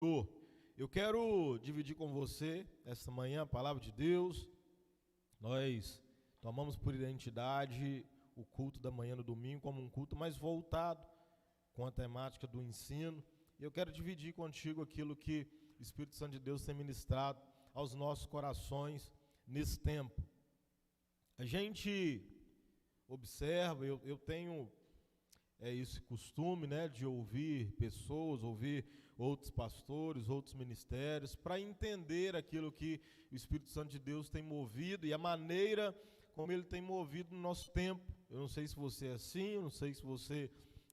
Eu quero dividir com você esta manhã a palavra de Deus. Nós tomamos por identidade o culto da manhã no domingo como um culto mais voltado com a temática do ensino. E eu quero dividir contigo aquilo que o Espírito Santo de Deus tem ministrado aos nossos corações nesse tempo. A gente observa, eu tenho esse costume, de ouvir pessoas, ouvir outros pastores, outros ministérios, para entender aquilo que o Espírito Santo de Deus tem movido e a maneira como ele tem movido no nosso tempo. Eu não sei se você é assim, eu não sei se você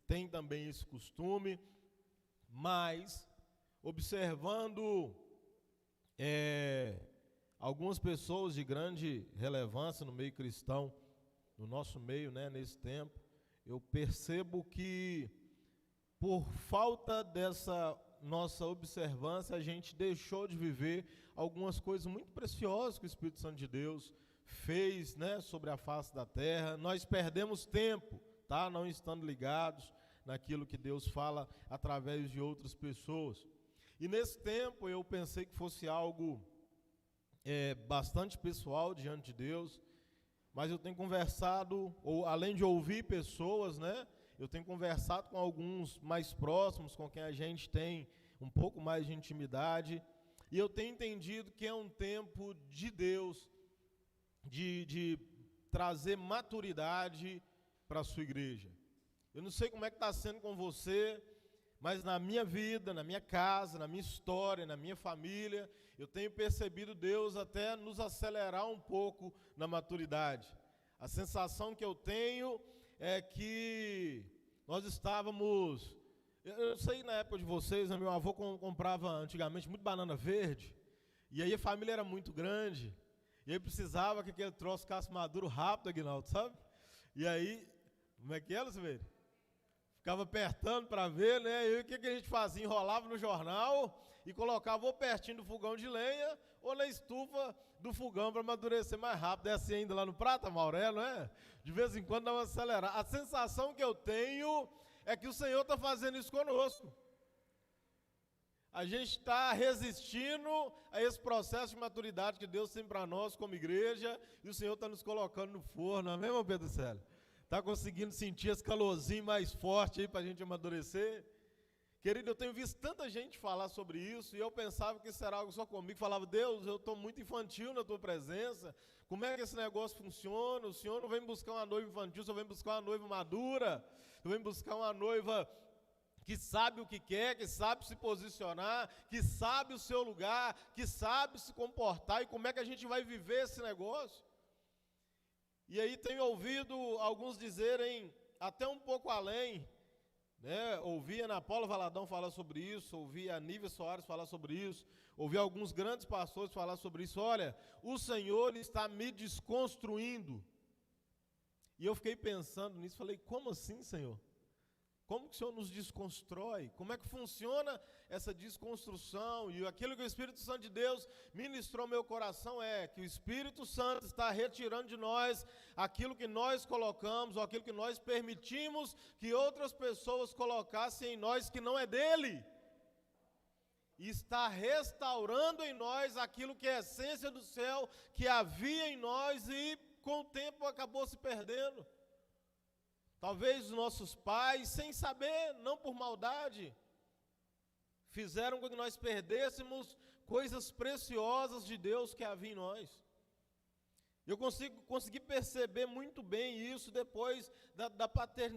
tem também esse costume, mas observando algumas pessoas de grande relevância no meio cristão, no nosso meio, nesse tempo, eu percebo que por falta dessa nossa observância, a gente deixou de viver algumas coisas muito preciosas que o Espírito Santo de Deus fez, sobre a face da terra. Nós perdemos tempo, não estando ligados naquilo que Deus fala através de outras pessoas. E nesse tempo eu pensei que fosse algo bastante pessoal diante de Deus, mas eu tenho conversado, ou além de ouvir pessoas, eu tenho conversado com alguns mais próximos, com quem a gente tem um pouco mais de intimidade, e eu tenho entendido que é um tempo de Deus, de trazer maturidade para a sua igreja. Eu não sei como é que está sendo com você, mas na minha vida, na minha casa, na minha história, na minha família, eu tenho percebido Deus até nos acelerar um pouco na maturidade. A sensação que eu tenho é que nós estávamos, eu não sei na época de vocês, meu avô comprava antigamente muito banana verde, e aí a família era muito grande, e aí precisava que aquele troço ficasse maduro rápido, Aguinaldo, sabe? E aí, como é que era, Silveira? Ficava apertando para ver, e o que a gente fazia? Enrolava no jornal e colocava ou pertinho do fogão de lenha ou na estufa do fogão para amadurecer mais rápido. É assim ainda lá no Prata, Maurelo, De vez em quando dá uma acelerada. A sensação que eu tenho é que o Senhor está fazendo isso conosco. A gente está resistindo a esse processo de maturidade que Deus tem para nós como igreja, e o Senhor está nos colocando no forno, não é mesmo, Pedro Célio? Está conseguindo sentir esse calorzinho mais forte aí para a gente amadurecer? Querido, eu tenho visto tanta gente falar sobre isso, e eu pensava que isso era algo só comigo. Falava, Deus, eu estou muito infantil na tua presença, como é que esse negócio funciona? O Senhor não vem buscar uma noiva infantil, o Senhor vem buscar uma noiva madura, o Senhor vem buscar uma noiva que sabe o que quer, que sabe se posicionar, que sabe o seu lugar, que sabe se comportar, e como é que a gente vai viver esse negócio? E aí tenho ouvido alguns dizerem até um pouco além, ouvi a Ana Paula Valadão falar sobre isso, ouvi a Nívia Soares falar sobre isso, ouvi alguns grandes pastores falar sobre isso. Olha, o Senhor está me desconstruindo. E eu fiquei pensando nisso, falei, como assim, Senhor? Como que o Senhor nos desconstrói? Como é que funciona essa desconstrução? E aquilo que o Espírito Santo de Deus ministrou ao meu coração é que o Espírito Santo está retirando de nós aquilo que nós colocamos, ou aquilo que nós permitimos que outras pessoas colocassem em nós que não é dele. E está restaurando em nós aquilo que é a essência do céu, que havia em nós e com o tempo acabou se perdendo. Talvez os nossos pais, sem saber, não por maldade, fizeram com que nós perdêssemos coisas preciosas de Deus que havia em nós. Eu consegui perceber muito bem isso depois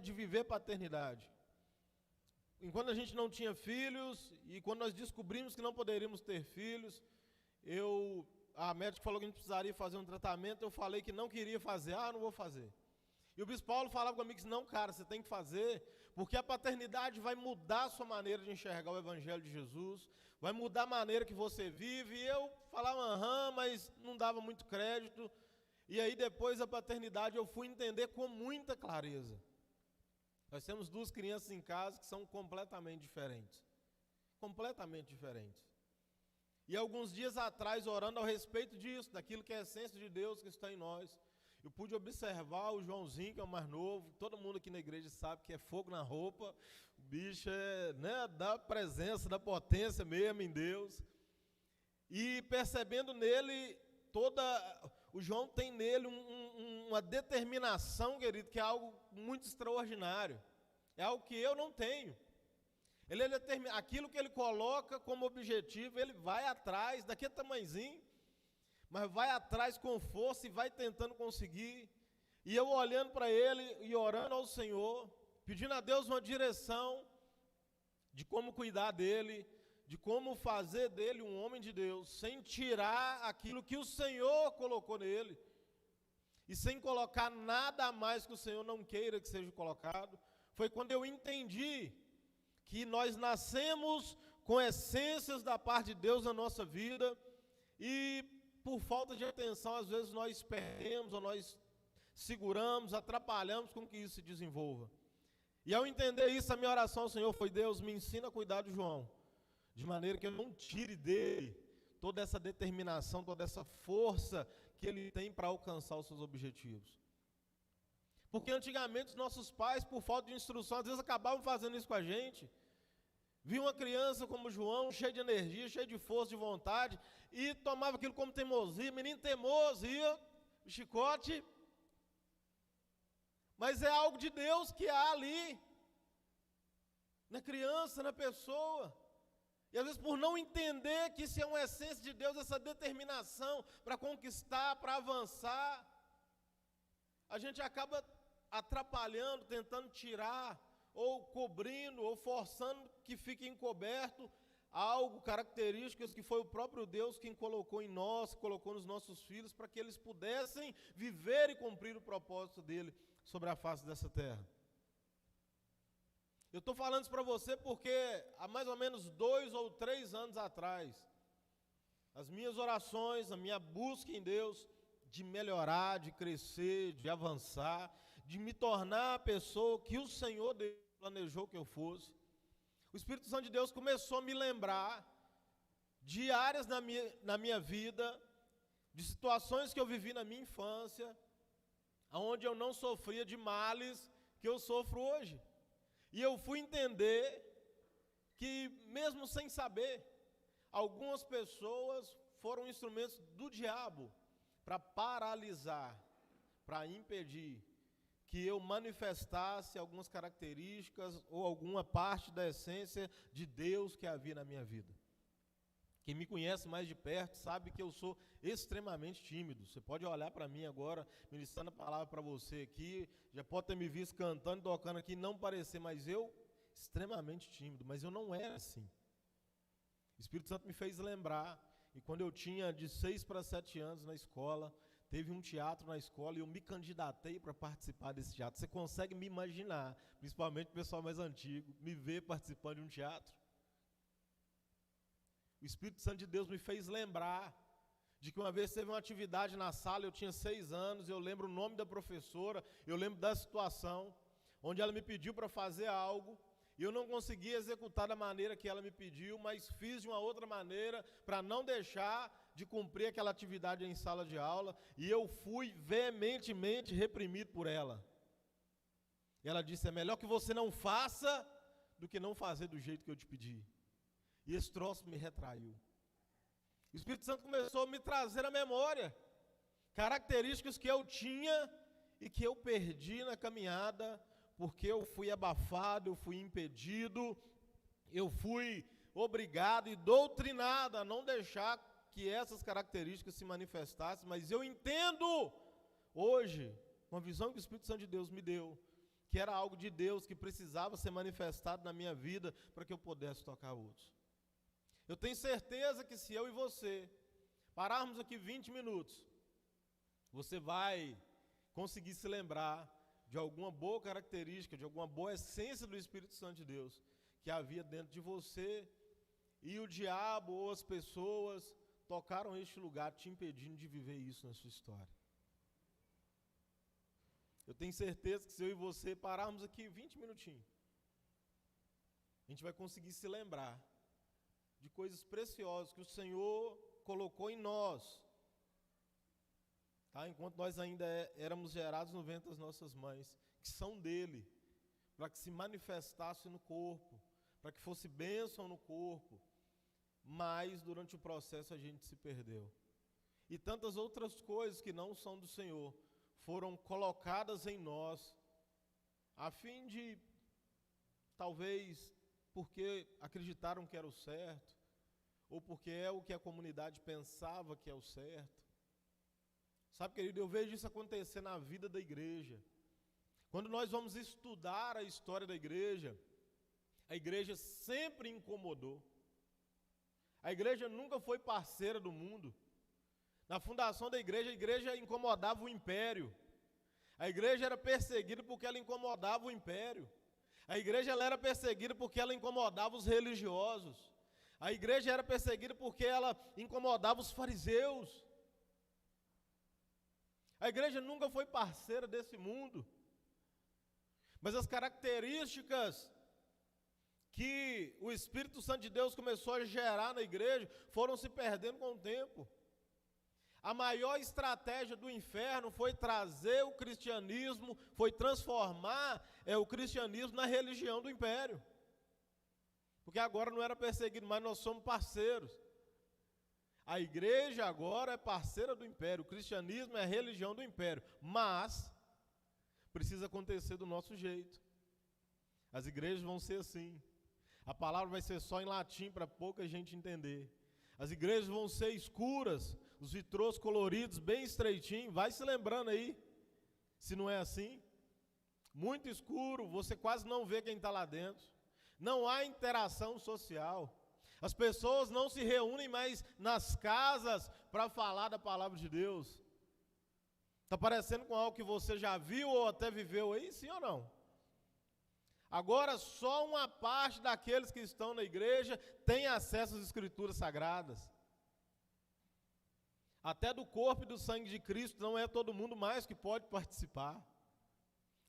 de viver paternidade. Enquanto a gente não tinha filhos, e quando nós descobrimos que não poderíamos ter filhos, a médica falou que a gente precisaria fazer um tratamento, eu falei que não queria fazer, não vou fazer. E o bispo Paulo falava comigo, não, cara, você tem que fazer, porque a paternidade vai mudar a sua maneira de enxergar o Evangelho de Jesus, vai mudar a maneira que você vive. E eu falava, mas não dava muito crédito. E aí depois da paternidade eu fui entender com muita clareza. Nós temos duas crianças em casa que são completamente diferentes. Completamente diferentes. E alguns dias atrás, orando ao respeito disso, daquilo que é a essência de Deus que está em nós, eu pude observar o Joãozinho, que é o mais novo, todo mundo aqui na igreja sabe que é fogo na roupa, bicho é, né, da presença, da potência mesmo em Deus. E percebendo nele o João tem nele uma determinação, querido, que é algo muito extraordinário. É algo que eu não tenho. Ele determina aquilo que ele coloca como objetivo, ele vai atrás, daquele tamanhozinho, mas vai atrás com força e vai tentando conseguir. E eu olhando para ele e orando ao Senhor, pedindo a Deus uma direção de como cuidar dele, de como fazer dele um homem de Deus, sem tirar aquilo que o Senhor colocou nele, e sem colocar nada a mais que o Senhor não queira que seja colocado. Foi quando eu entendi que nós nascemos com essências da parte de Deus na nossa vida, e por falta de atenção, às vezes nós perdemos, ou nós seguramos, atrapalhamos com que isso se desenvolva. E ao entender isso, a minha oração ao Senhor foi: Deus, me ensina a cuidar de João, de maneira que eu não tire dele toda essa determinação, toda essa força que ele tem para alcançar os seus objetivos. Porque antigamente os nossos pais, por falta de instrução, às vezes acabavam fazendo isso com a gente. Via uma criança como João, cheio de energia, cheio de força, de vontade, e tomava aquilo como teimosia, menino teimoso, ia, chicote. Mas é algo de Deus que há ali, na criança, na pessoa. E às vezes por não entender que isso é uma essência de Deus, essa determinação para conquistar, para avançar, a gente acaba atrapalhando, tentando tirar, ou cobrindo, ou forçando que fique encoberto algo, características que foi o próprio Deus quem colocou em nós, colocou nos nossos filhos, para que eles pudessem viver e cumprir o propósito dele sobre a face dessa terra. Eu estou falando isso para você porque há mais ou menos 2 ou 3 anos atrás, as minhas orações, a minha busca em Deus de melhorar, de crescer, de avançar, de me tornar a pessoa que o Senhor planejou que eu fosse, o Espírito Santo de Deus começou a me lembrar de áreas na minha vida, de situações que eu vivi na minha infância, onde eu não sofria de males que eu sofro hoje. E eu fui entender que, mesmo sem saber, algumas pessoas foram instrumentos do diabo para paralisar, para impedir que eu manifestasse algumas características ou alguma parte da essência de Deus que havia na minha vida. Quem me conhece mais de perto sabe que eu sou extremamente tímido. Você pode olhar para mim agora, ministrando a palavra para você aqui, já pode ter me visto cantando e tocando aqui, não parecer, mas eu, extremamente tímido, mas eu não era assim. O Espírito Santo me fez lembrar, e quando eu tinha de 6 para 7 anos na escola, teve um teatro na escola e eu me candidatei para participar desse teatro. Você consegue me imaginar, principalmente o pessoal mais antigo, me ver participando de um teatro? O Espírito Santo de Deus me fez lembrar de que uma vez teve uma atividade na sala, eu tinha 6 anos, eu lembro o nome da professora, eu lembro da situação, onde ela me pediu para fazer algo, e eu não consegui executar da maneira que ela me pediu, mas fiz de uma outra maneira, para não deixar de cumprir aquela atividade em sala de aula, e eu fui veementemente reprimido por ela. E ela disse: é melhor que você não faça, do que não fazer do jeito que eu te pedi. E esse troço me retraiu. O Espírito Santo começou a me trazer à memória características que eu tinha e que eu perdi na caminhada, porque eu fui abafado, eu fui impedido, eu fui obrigado e doutrinado a não deixar que essas características se manifestassem. Mas eu entendo hoje, uma visão que o Espírito Santo de Deus me deu, que era algo de Deus que precisava ser manifestado na minha vida para que eu pudesse tocar outros. Eu tenho certeza que se eu e você pararmos aqui 20 minutos, você vai conseguir se lembrar de alguma boa característica, de alguma boa essência do Espírito Santo de Deus que havia dentro de você, e o diabo ou as pessoas tocaram este lugar te impedindo de viver isso na sua história. Eu tenho certeza que se eu e você pararmos aqui 20 minutinhos, a gente vai conseguir se lembrar de coisas preciosas que o Senhor colocou em nós, tá? Enquanto nós ainda éramos gerados no ventre das nossas mães, que são dele, para que se manifestasse no corpo, para que fosse bênção no corpo, mas durante o processo a gente se perdeu. E tantas outras coisas que não são do Senhor foram colocadas em nós, a fim de, talvez, porque acreditaram que era o certo, ou porque é o que a comunidade pensava que é o certo. Sabe, querido, eu vejo isso acontecer na vida da igreja. Quando nós vamos estudar a história da igreja, a igreja sempre incomodou. A igreja nunca foi parceira do mundo. Na fundação da igreja, a igreja incomodava o império. A igreja era perseguida porque ela incomodava o império. A igreja ela era perseguida porque ela incomodava os religiosos. A igreja era perseguida porque ela incomodava os fariseus. A igreja nunca foi parceira desse mundo. Mas as características que o Espírito Santo de Deus começou a gerar na igreja foram se perdendo com o tempo. A maior estratégia do inferno foi trazer o cristianismo, foi transformar o cristianismo na religião do império. Porque agora não era perseguido, mas nós somos parceiros. A igreja agora é parceira do império, o cristianismo é a religião do império, mas precisa acontecer do nosso jeito. As igrejas vão ser assim. A palavra vai ser só em latim para pouca gente entender. As igrejas vão ser escuras, os vitrôs coloridos, bem estreitinhos, vai se lembrando aí, se não é assim. Muito escuro, você quase não vê quem está lá dentro. Não há interação social. As pessoas não se reúnem mais nas casas para falar da palavra de Deus. Está parecendo com algo que você já viu ou até viveu aí, sim ou não? Agora, só uma parte daqueles que estão na igreja tem acesso às Escrituras Sagradas. Até do corpo e do sangue de Cristo, não é todo mundo mais que pode participar.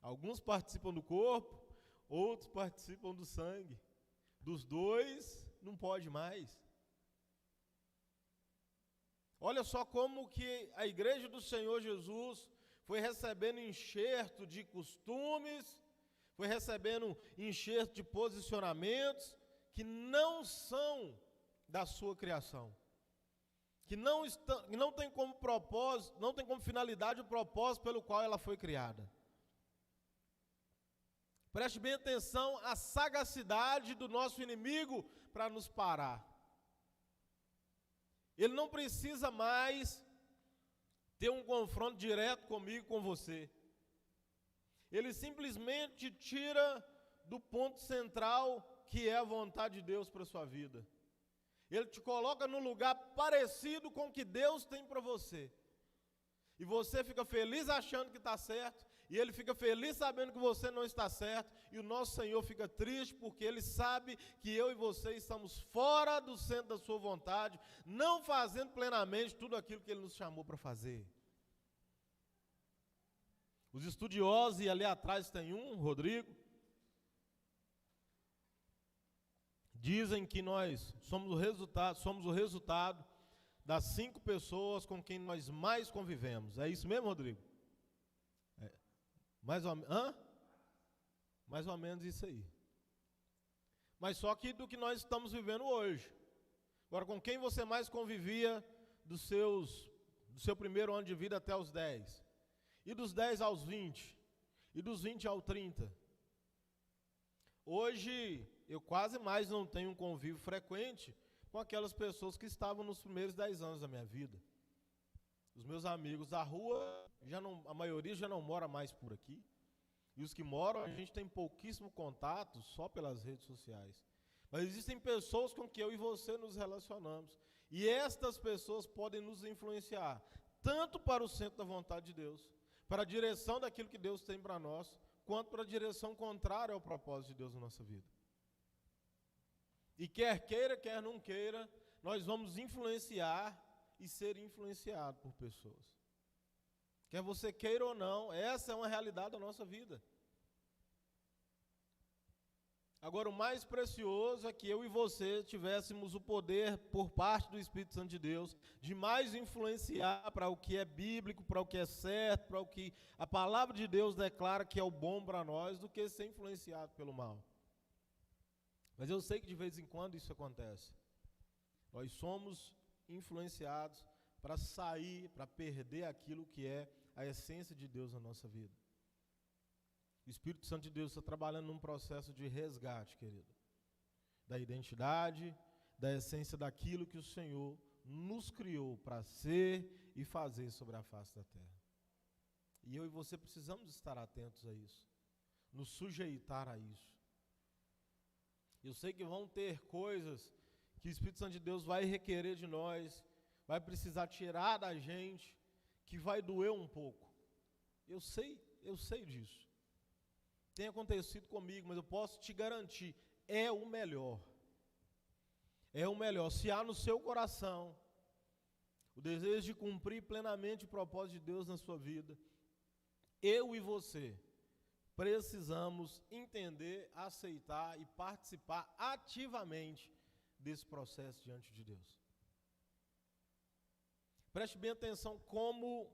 Alguns participam do corpo, outros participam do sangue. Dos dois, não pode mais. Olha só como que a igreja do Senhor Jesus foi recebendo enxerto de costumes, foi recebendo enxerto de posicionamentos que não são da sua criação, que não tem como propósito, não tem como finalidade o propósito pelo qual ela foi criada. Preste bem atenção à sagacidade do nosso inimigo para nos parar. Ele não precisa mais ter um confronto direto comigo, com você. Ele simplesmente tira do ponto central que é a vontade de Deus para a sua vida. Ele te coloca num lugar parecido com o que Deus tem para você. E você fica feliz achando que está certo, e ele fica feliz sabendo que você não está certo, e o nosso Senhor fica triste porque ele sabe que eu e você estamos fora do centro da sua vontade, não fazendo plenamente tudo aquilo que ele nos chamou para fazer. Os estudiosos, e ali atrás tem Rodrigo, dizem que nós somos o resultado das 5 pessoas com quem nós mais convivemos. É isso mesmo, Rodrigo? Mais ou menos isso aí. Mas só que do que nós estamos vivendo hoje. Agora, com quem você mais convivia do seu primeiro ano de vida até os 10? E dos 10 aos 20? E dos 20 aos 30? Hoje, eu quase mais não tenho um convívio frequente com aquelas pessoas que estavam nos primeiros 10 anos da minha vida. Os meus amigos da rua, a maioria já não mora mais por aqui. E os que moram, a gente tem pouquíssimo contato, só pelas redes sociais. Mas existem pessoas com que eu e você nos relacionamos. E estas pessoas podem nos influenciar, tanto para o centro da vontade de Deus, para a direção daquilo que Deus tem para nós, quanto para a direção contrária ao propósito de Deus na nossa vida. E quer queira, quer não queira, nós vamos influenciar e ser influenciado por pessoas. Quer você queira ou não, essa é uma realidade da nossa vida. Agora, o mais precioso é que eu e você tivéssemos o poder, por parte do Espírito Santo de Deus, de mais influenciar para o que é bíblico, para o que é certo, para o que a palavra de Deus declara que é o bom para nós, do que ser influenciado pelo mal. Mas eu sei que de vez em quando isso acontece. Nós somos influenciados para sair, para perder aquilo que é a essência de Deus na nossa vida. O Espírito Santo de Deus está trabalhando num processo de resgate, querido, da identidade, da essência daquilo que o Senhor nos criou para ser e fazer sobre a face da terra. E eu e você precisamos estar atentos a isso, nos sujeitar a isso. Eu sei que vão ter coisas que o Espírito Santo de Deus vai requerer de nós, vai precisar tirar da gente, que vai doer um pouco. Eu sei disso. Tem acontecido comigo, mas eu posso te garantir, é o melhor. É o melhor. Se há no seu coração o desejo de cumprir plenamente o propósito de Deus na sua vida, eu e você precisamos entender, aceitar e participar ativamente desse processo diante de Deus. Preste bem atenção como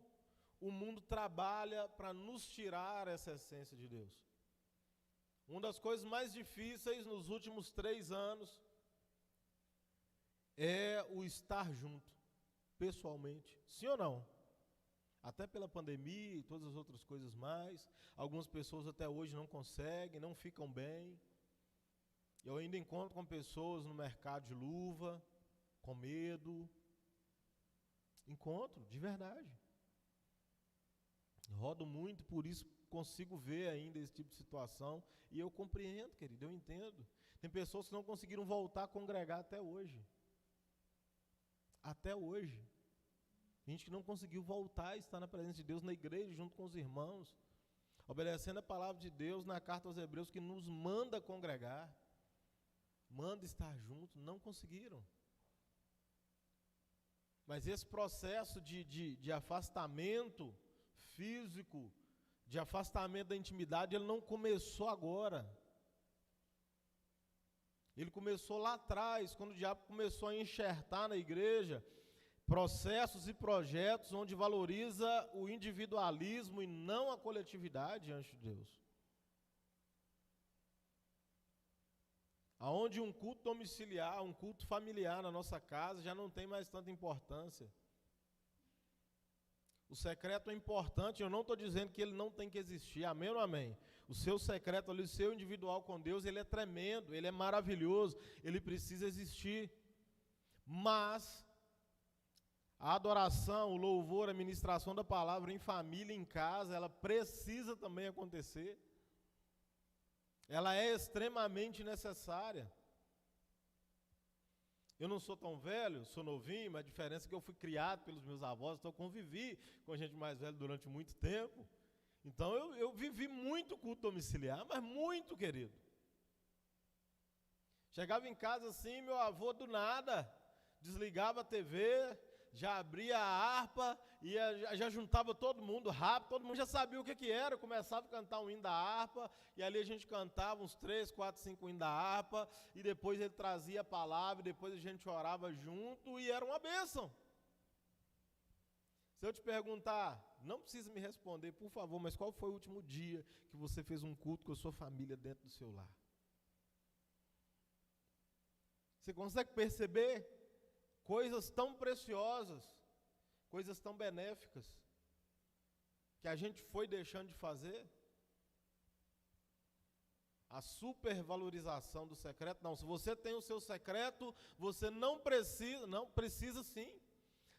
o mundo trabalha para nos tirar essa essência de Deus. Uma das coisas mais difíceis nos últimos 3 anos é o estar junto, pessoalmente. Sim ou não? Até pela pandemia e todas as outras coisas mais. Algumas pessoas até hoje não conseguem, não ficam bem. Eu ainda encontro com pessoas no mercado de luva, com medo. Encontro, de verdade. Rodo muito, por isso consigo ver ainda esse tipo de situação. E eu compreendo, querido, eu entendo. Tem pessoas que não conseguiram voltar a congregar até hoje. Até hoje. Gente que não conseguiu voltar a estar na presença de Deus na igreja, junto com os irmãos, obedecendo a palavra de Deus na carta aos Hebreus, que nos manda congregar, manda estar junto, não conseguiram. Mas esse processo de afastamento físico, de afastamento da intimidade, ele não começou agora. Ele começou lá atrás, quando o diabo começou a enxertar na igreja processos e projetos onde valoriza o individualismo e não a coletividade diante de Deus. Aonde um culto domiciliar, um culto familiar na nossa casa já não tem mais tanta importância. O secreto é importante, eu não estou dizendo que ele não tem que existir, amém ou não amém? O seu secreto ali, o seu individual com Deus, ele é tremendo, ele é maravilhoso, ele precisa existir. Mas a adoração, o louvor, a ministração da palavra em família, em casa, ela precisa também acontecer. Ela é extremamente necessária. Eu não sou tão velho, sou novinho, mas a diferença é que eu fui criado pelos meus avós, então eu convivi com gente mais velha durante muito tempo. Então eu vivi muito culto domiciliar, mas muito, querido. Chegava em casa assim, meu avô do nada desligava a TV, já abria a harpa, já juntava todo mundo rápido, todo mundo já sabia o que era, eu começava a cantar um hino da harpa, e ali a gente cantava uns 3, 4, 5 hinos da harpa, e depois ele trazia a palavra, e depois a gente orava junto, e era uma bênção. Se eu te perguntar, não precisa me responder, por favor, mas qual foi o último dia que você fez um culto com a sua família dentro do seu lar? Você consegue perceber coisas tão preciosas, coisas tão benéficas, que a gente foi deixando de fazer? A supervalorização do secreto, não. Se você tem o seu secreto, você não precisa sim.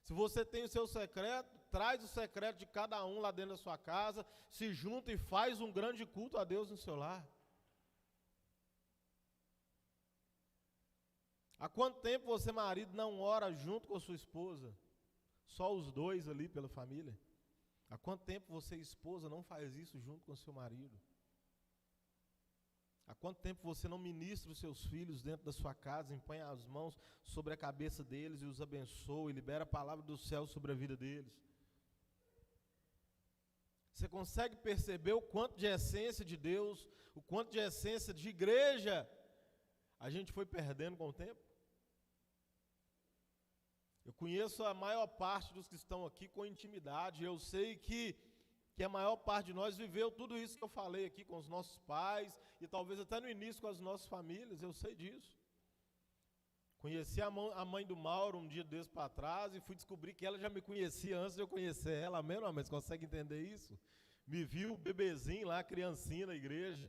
Se você tem o seu secreto, traz o secreto de cada um lá dentro da sua casa, se junta e faz um grande culto a Deus no seu lar. Há quanto tempo você, marido, não ora junto com a sua esposa? Só os dois ali pela família? Há quanto tempo você, esposa, não faz isso junto com o seu marido? Há quanto tempo você não ministra os seus filhos dentro da sua casa, impõe as mãos sobre a cabeça deles e os abençoa e libera a palavra do céu sobre a vida deles? Você consegue perceber o quanto de essência de Deus, o quanto de essência de igreja a gente foi perdendo com o tempo? Eu conheço a maior parte dos que estão aqui com intimidade, eu sei que a maior parte de nós viveu tudo isso que eu falei aqui com os nossos pais, e talvez até no início com as nossas famílias, eu sei disso. Conheci a mãe do Mauro um dia desse para trás e fui descobrir que ela já me conhecia antes de eu conhecer ela, amém, não? Mas consegue entender isso? Me viu bebezinho lá, criancinha na igreja.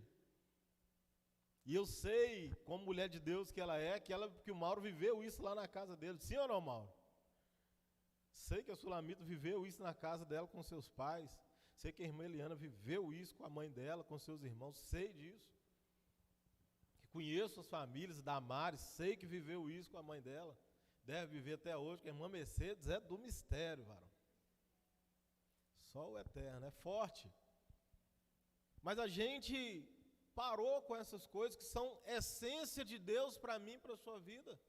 E eu sei, como mulher de Deus que ela é, que o Mauro viveu isso lá na casa dele. Sim ou não, Mauro? Sei que a Sulamita viveu isso na casa dela com seus pais. Sei que a irmã Eliana viveu isso com a mãe dela, com seus irmãos. Sei disso. Conheço as famílias da Mari, sei que viveu isso com a mãe dela. Deve viver até hoje, que a irmã Mercedes é do mistério, varão. Só o eterno, é forte. Mas a gente parou com essas coisas que são essência de Deus para mim e para a sua vida.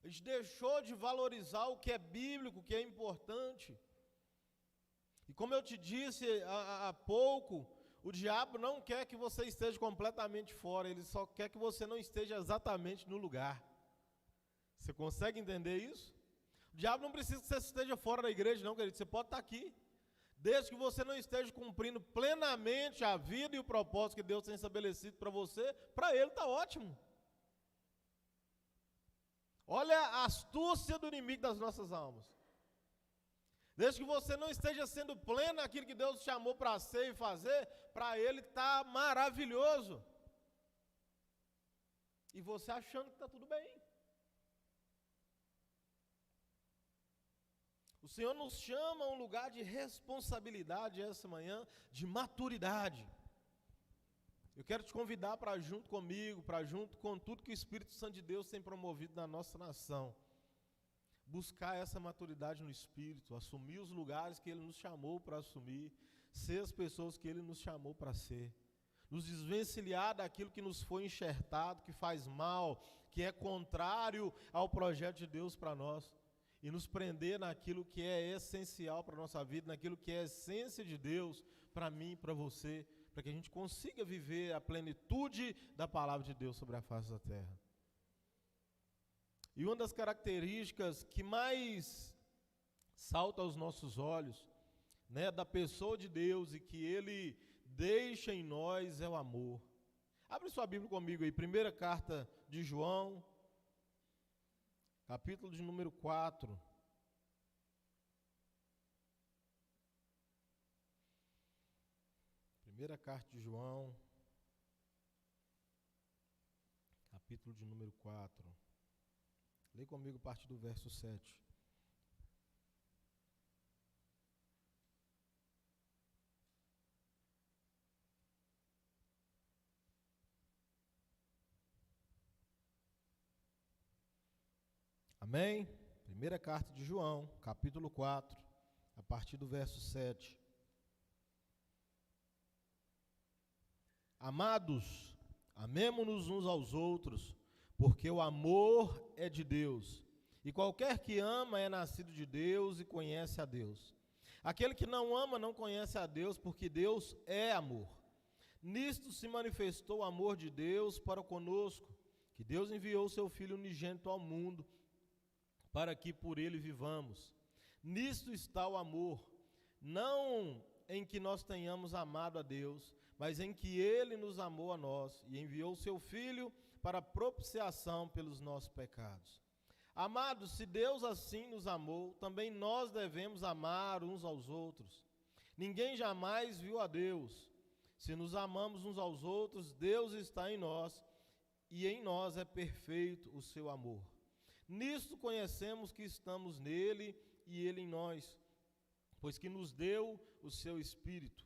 A gente deixou de valorizar o que é bíblico, o que é importante. E como eu te disse há pouco, o diabo não quer que você esteja completamente fora, ele só quer que você não esteja exatamente no lugar. Você consegue entender isso? O diabo não precisa que você esteja fora da igreja, não, querido. Você pode estar aqui. Desde que você não esteja cumprindo plenamente a vida e o propósito que Deus tem estabelecido para você, para ele está ótimo. Olha a astúcia do inimigo das nossas almas. Desde que você não esteja sendo pleno naquilo que Deus te chamou para ser e fazer, para ele está maravilhoso. E você achando que está tudo bem. O Senhor nos chama a um lugar de responsabilidade essa manhã, de maturidade. Eu quero te convidar para junto comigo, para junto com tudo que o Espírito Santo de Deus tem promovido na nossa nação, buscar essa maturidade no Espírito, assumir os lugares que Ele nos chamou para assumir, ser as pessoas que Ele nos chamou para ser, nos desvencilhar daquilo que nos foi enxertado, que faz mal, que é contrário ao projeto de Deus para nós, e nos prender naquilo que é essencial para a nossa vida, naquilo que é a essência de Deus para mim e para você, para que a gente consiga viver a plenitude da palavra de Deus sobre a face da terra. E uma das características que mais salta aos nossos olhos, né, da pessoa de Deus e que Ele deixa em nós é o amor. Abre sua Bíblia comigo aí, primeira carta de João, capítulo de número 4. Primeira carta de João, capítulo de número 4. Lê comigo a partir do verso 7. Amém? Primeira carta de João, capítulo 4, a partir do verso 7. Amados, amemo-nos uns aos outros, porque o amor é de Deus, e qualquer que ama é nascido de Deus e conhece a Deus. Aquele que não ama não conhece a Deus, porque Deus é amor. Nisto se manifestou o amor de Deus para conosco, que Deus enviou o seu Filho unigênito ao mundo, para que por ele vivamos. Nisto está o amor, não em que nós tenhamos amado a Deus, mas em que Ele nos amou a nós e enviou o seu Filho para propiciação pelos nossos pecados. Amados, se Deus assim nos amou, também nós devemos amar uns aos outros. Ninguém jamais viu a Deus. Se nos amamos uns aos outros, Deus está em nós e em nós é perfeito o seu amor. Nisto conhecemos que estamos nele e ele em nós, pois que nos deu o seu Espírito.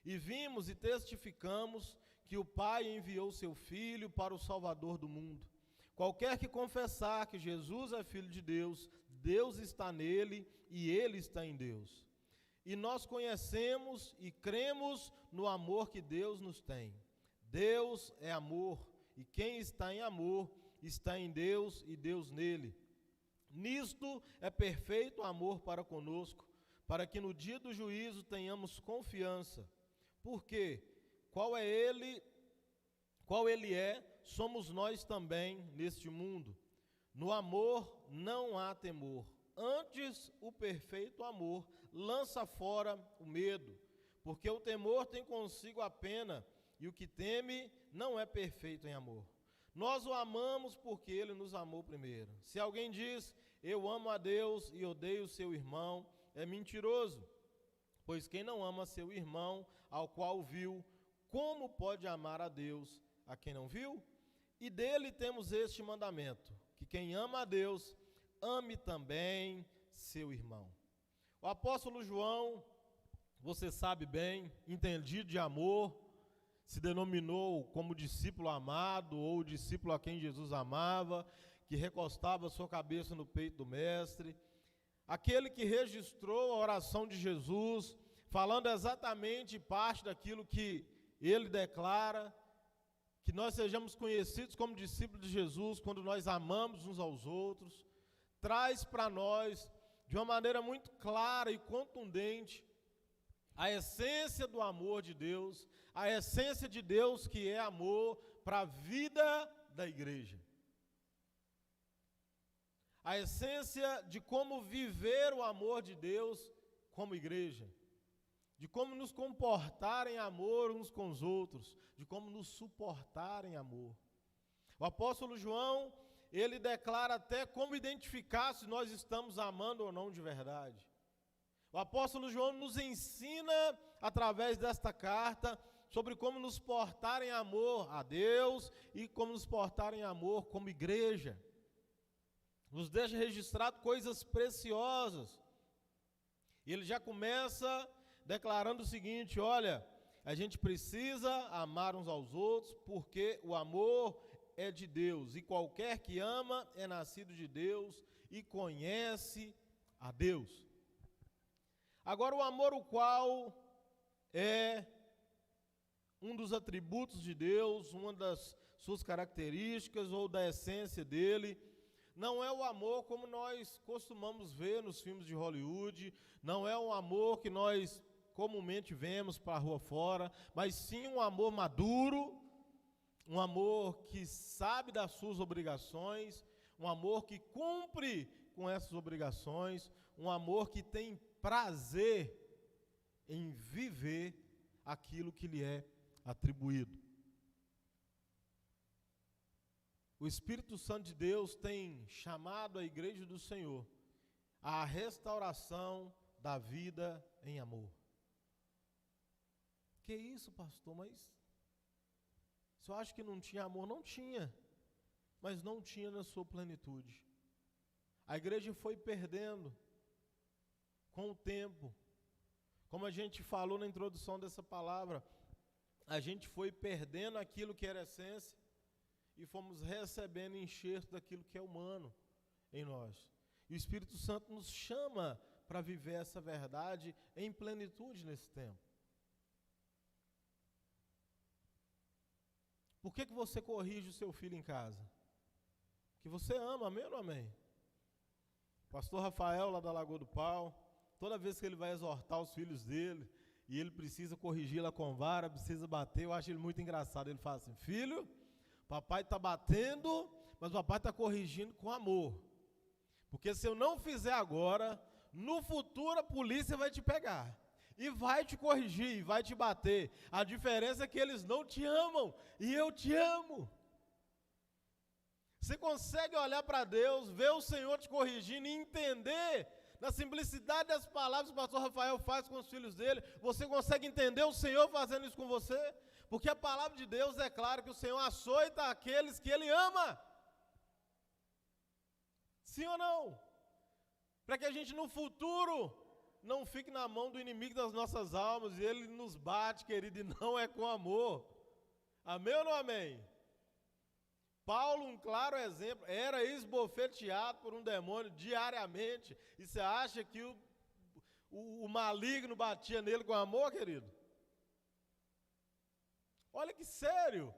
E vimos e testificamos que o Pai enviou o seu Filho para o Salvador do mundo. Qualquer que confessar que Jesus é Filho de Deus, Deus está nele e ele está em Deus. E nós conhecemos e cremos no amor que Deus nos tem. Deus é amor, e quem está em amor está em Deus e Deus nele. Nisto é perfeito o amor para conosco, para que no dia do juízo tenhamos confiança. Porque qual ele é, somos nós também neste mundo. No amor não há temor. Antes, o perfeito amor lança fora o medo, porque o temor tem consigo a pena, e o que teme não é perfeito em amor. Nós o amamos porque ele nos amou primeiro. Se alguém diz, eu amo a Deus e odeio seu irmão, é mentiroso. Pois quem não ama seu irmão, ao qual viu, como pode amar a Deus, a quem não viu? E dele temos este mandamento, que quem ama a Deus, ame também seu irmão. O apóstolo João, você sabe bem, entendido de amor, se denominou como discípulo amado, ou discípulo a quem Jesus amava, que recostava sua cabeça no peito do mestre, aquele que registrou a oração de Jesus, falando exatamente parte daquilo que ele declara, que nós sejamos conhecidos como discípulos de Jesus quando nós amamos uns aos outros, traz para nós, de uma maneira muito clara e contundente, a essência do amor de Deus, a essência de Deus que é amor para a vida da igreja. A essência de como viver o amor de Deus como igreja. De como nos comportar em amor uns com os outros. De como nos suportar em amor. O apóstolo João, ele declara até como identificar se nós estamos amando ou não de verdade. O apóstolo João nos ensina, através desta carta, sobre como nos portar em amor a Deus e como nos portar em amor como igreja. Nos deixa registrado coisas preciosas. E ele já começa declarando o seguinte, olha, a gente precisa amar uns aos outros, porque o amor é de Deus, e qualquer que ama é nascido de Deus e conhece a Deus. Agora, o amor, o qual é um dos atributos de Deus, uma das suas características ou da essência dele, não é o amor como nós costumamos ver nos filmes de Hollywood, não é um amor que nós comumente vemos para a rua fora, mas sim um amor maduro, um amor que sabe das suas obrigações, um amor que cumpre com essas obrigações, um amor que tem prazer em viver aquilo que lhe é atribuído. O Espírito Santo de Deus tem chamado a igreja do Senhor à restauração da vida em amor. Que isso, pastor? Mas se eu acho que não tinha amor, não tinha, mas não tinha na sua plenitude. A igreja foi perdendo com o tempo. Como a gente falou na introdução dessa palavra, a gente foi perdendo aquilo que era essência e fomos recebendo enxerto daquilo que é humano em nós. E o Espírito Santo nos chama para viver essa verdade em plenitude nesse tempo. Por que você corrige o seu filho em casa? Que você ama, amém ou não amém? Pastor Rafael, lá da Lagoa do Pau, toda vez que ele vai exortar os filhos dele, e ele precisa corrigir lá com vara, precisa bater, eu acho ele muito engraçado. Ele fala assim, filho, papai está batendo, mas papai está corrigindo com amor. Porque se eu não fizer agora, no futuro a polícia vai te pegar. E vai te corrigir, e vai te bater. A diferença é que eles não te amam, e eu te amo. Você consegue olhar para Deus, ver o Senhor te corrigindo e entender, na simplicidade das palavras que o pastor Rafael faz com os filhos dele, você consegue entender o Senhor fazendo isso com você? Porque a palavra de Deus é clara que o Senhor açoita aqueles que Ele ama. Sim ou não? Para que a gente no futuro não fique na mão do inimigo das nossas almas e ele nos bate, querido, e não é com amor. Amém ou não amém? Paulo, um claro exemplo, era esbofeteado por um demônio diariamente. E você acha que o maligno batia nele com amor, querido? Olha que sério.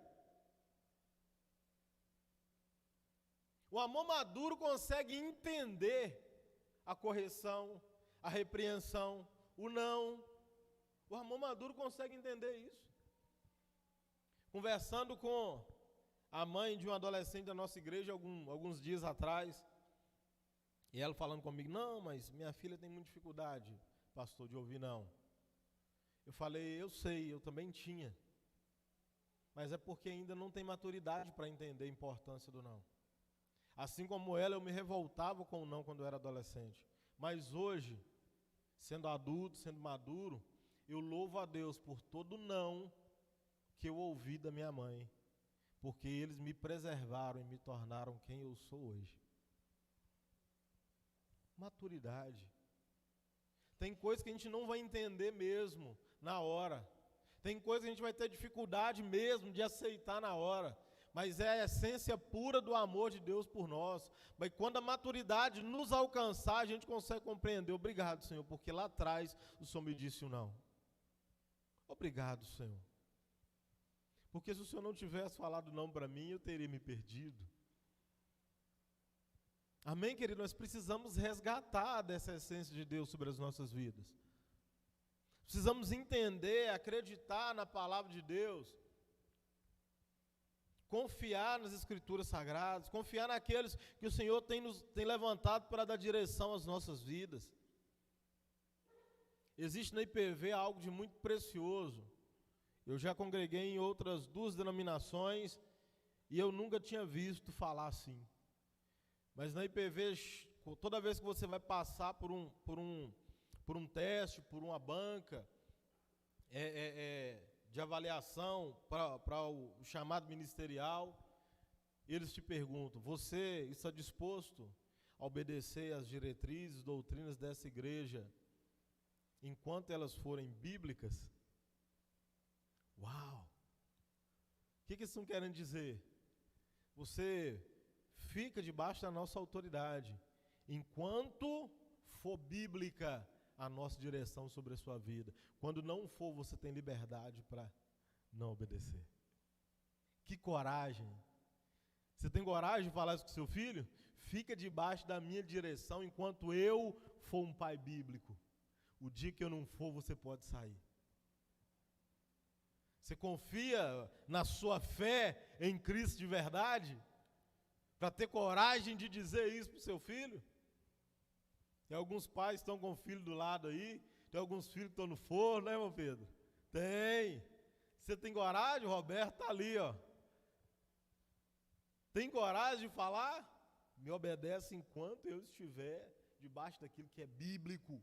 O amor maduro consegue entender a correção, a repreensão, o não. O amor maduro consegue entender isso. Conversando com a mãe de um adolescente da nossa igreja alguns dias atrás, e ela falando comigo, não, mas minha filha tem muita dificuldade, pastor, de ouvir não. Eu falei, eu sei, eu também tinha, mas é porque ainda não tem maturidade para entender a importância do não. Assim como ela, eu me revoltava com o não quando eu era adolescente, mas hoje, sendo adulto, sendo maduro, eu louvo a Deus por todo não que eu ouvi da minha mãe, porque eles me preservaram e me tornaram quem eu sou hoje. Maturidade. Tem coisa que a gente não vai entender mesmo na hora. Tem coisa que a gente vai ter dificuldade mesmo de aceitar na hora. Mas é a essência pura do amor de Deus por nós. Mas quando a maturidade nos alcançar, a gente consegue compreender. Obrigado, Senhor, porque lá atrás o Senhor me disse o não. Obrigado, Senhor. Porque se o Senhor não tivesse falado não para mim, eu teria me perdido. Amém, querido? Nós precisamos resgatar dessa essência de Deus sobre as nossas vidas. Precisamos entender, acreditar na palavra de Deus. Confiar nas Escrituras Sagradas, confiar naqueles que o Senhor tem levantado para dar direção às nossas vidas. Existe na IPV algo de muito precioso. Eu já congreguei em outras 2 denominações e eu nunca tinha visto falar assim. Mas na IPV, toda vez que você vai passar por um teste, por uma banca de avaliação para o chamado ministerial, eles te perguntam, você está disposto a obedecer às diretrizes, doutrinas dessa igreja, enquanto elas forem bíblicas? Uau! O que eles estão querendo dizer? Você fica debaixo da nossa autoridade, enquanto for bíblica a nossa direção sobre a sua vida. Quando não for, você tem liberdade para não obedecer. Que coragem! Você tem coragem de falar isso com seu filho? Fica debaixo da minha direção enquanto eu for um pai bíblico. O dia que eu não for, você pode sair. Você confia na sua fé em Cristo de verdade? Para ter coragem de dizer isso para o seu filho? Tem alguns pais que estão com o filho do lado aí, tem alguns filhos que estão no forno, né, irmão Pedro? Tem. Você tem coragem? O Roberto está ali, ó. Tem coragem de falar? Me obedece enquanto eu estiver debaixo daquilo que é bíblico.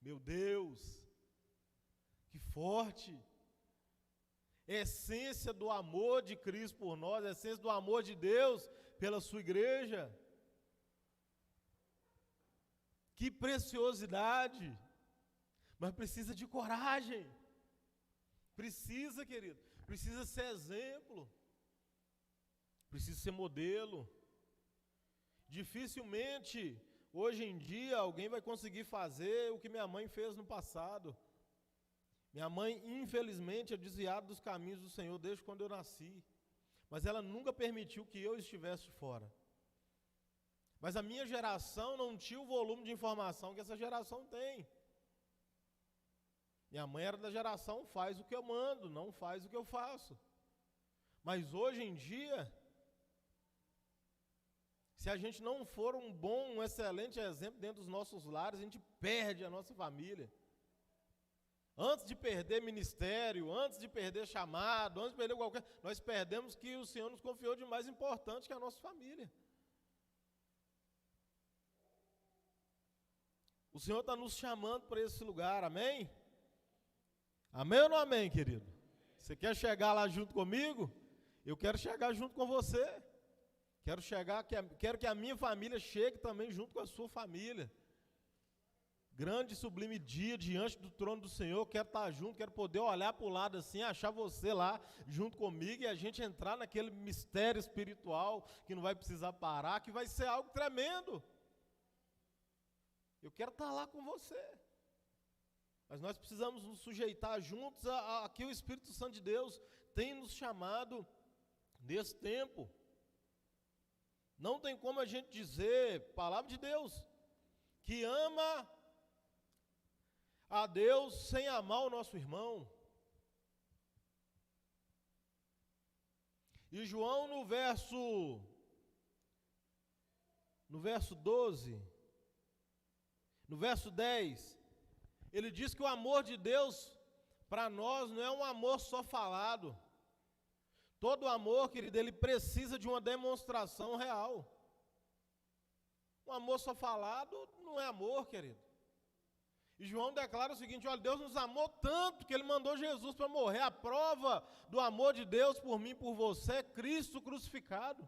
Meu Deus! Que forte! Essência do amor de Cristo por nós, essência do amor de Deus pela sua igreja. Que preciosidade! Mas precisa de coragem. Precisa, querido. Precisa ser exemplo. Precisa ser modelo. Dificilmente, hoje em dia, alguém vai conseguir fazer o que minha mãe fez no passado. Minha mãe, infelizmente, é desviada dos caminhos do Senhor desde quando eu nasci. Mas ela nunca permitiu que eu estivesse fora. Mas a minha geração não tinha o volume de informação que essa geração tem. Minha mãe era da geração, faz o que eu mando, não faz o que eu faço. Mas hoje em dia, se a gente não for um excelente exemplo dentro dos nossos lares, a gente perde a nossa família. Antes de perder ministério, antes de perder chamado, antes de perder qualquer... Nós perdemos que o Senhor nos confiou de mais importante que a nossa família. O Senhor está nos chamando para esse lugar, amém? Amém ou não amém, querido? Você quer chegar lá junto comigo? Eu quero chegar junto com você. Quero que a minha família chegue também junto com a sua família. Grande e sublime dia diante do trono do Senhor, quero estar junto, quero poder olhar para o lado assim, achar você lá junto comigo e a gente entrar naquele mistério espiritual que não vai precisar parar, que vai ser algo tremendo. Eu quero estar lá com você. Mas nós precisamos nos sujeitar juntos a que o Espírito Santo de Deus tem nos chamado nesse tempo. Não tem como a gente dizer, palavra de Deus, que ama a Deus sem amar o nosso irmão. E João no verso 12, no verso 10, ele diz que o amor de Deus para nós não é um amor só falado. Todo amor, querido, ele precisa de uma demonstração real. Um amor só falado não é amor, querido. E João declara o seguinte: olha, Deus nos amou tanto que Ele mandou Jesus para morrer. A prova do amor de Deus por mim e por você é Cristo crucificado.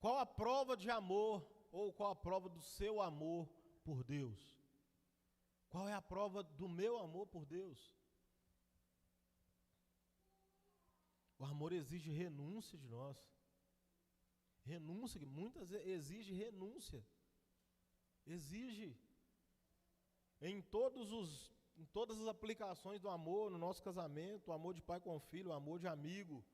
Qual a prova de amor, ou qual a prova do seu amor por Deus? Qual é a prova do meu amor por Deus? O amor exige renúncia de nós. Renúncia, que muitas vezes exige renúncia. Exige. Em todas as aplicações do amor, no nosso casamento, o amor de pai com filho, o amor de amigo,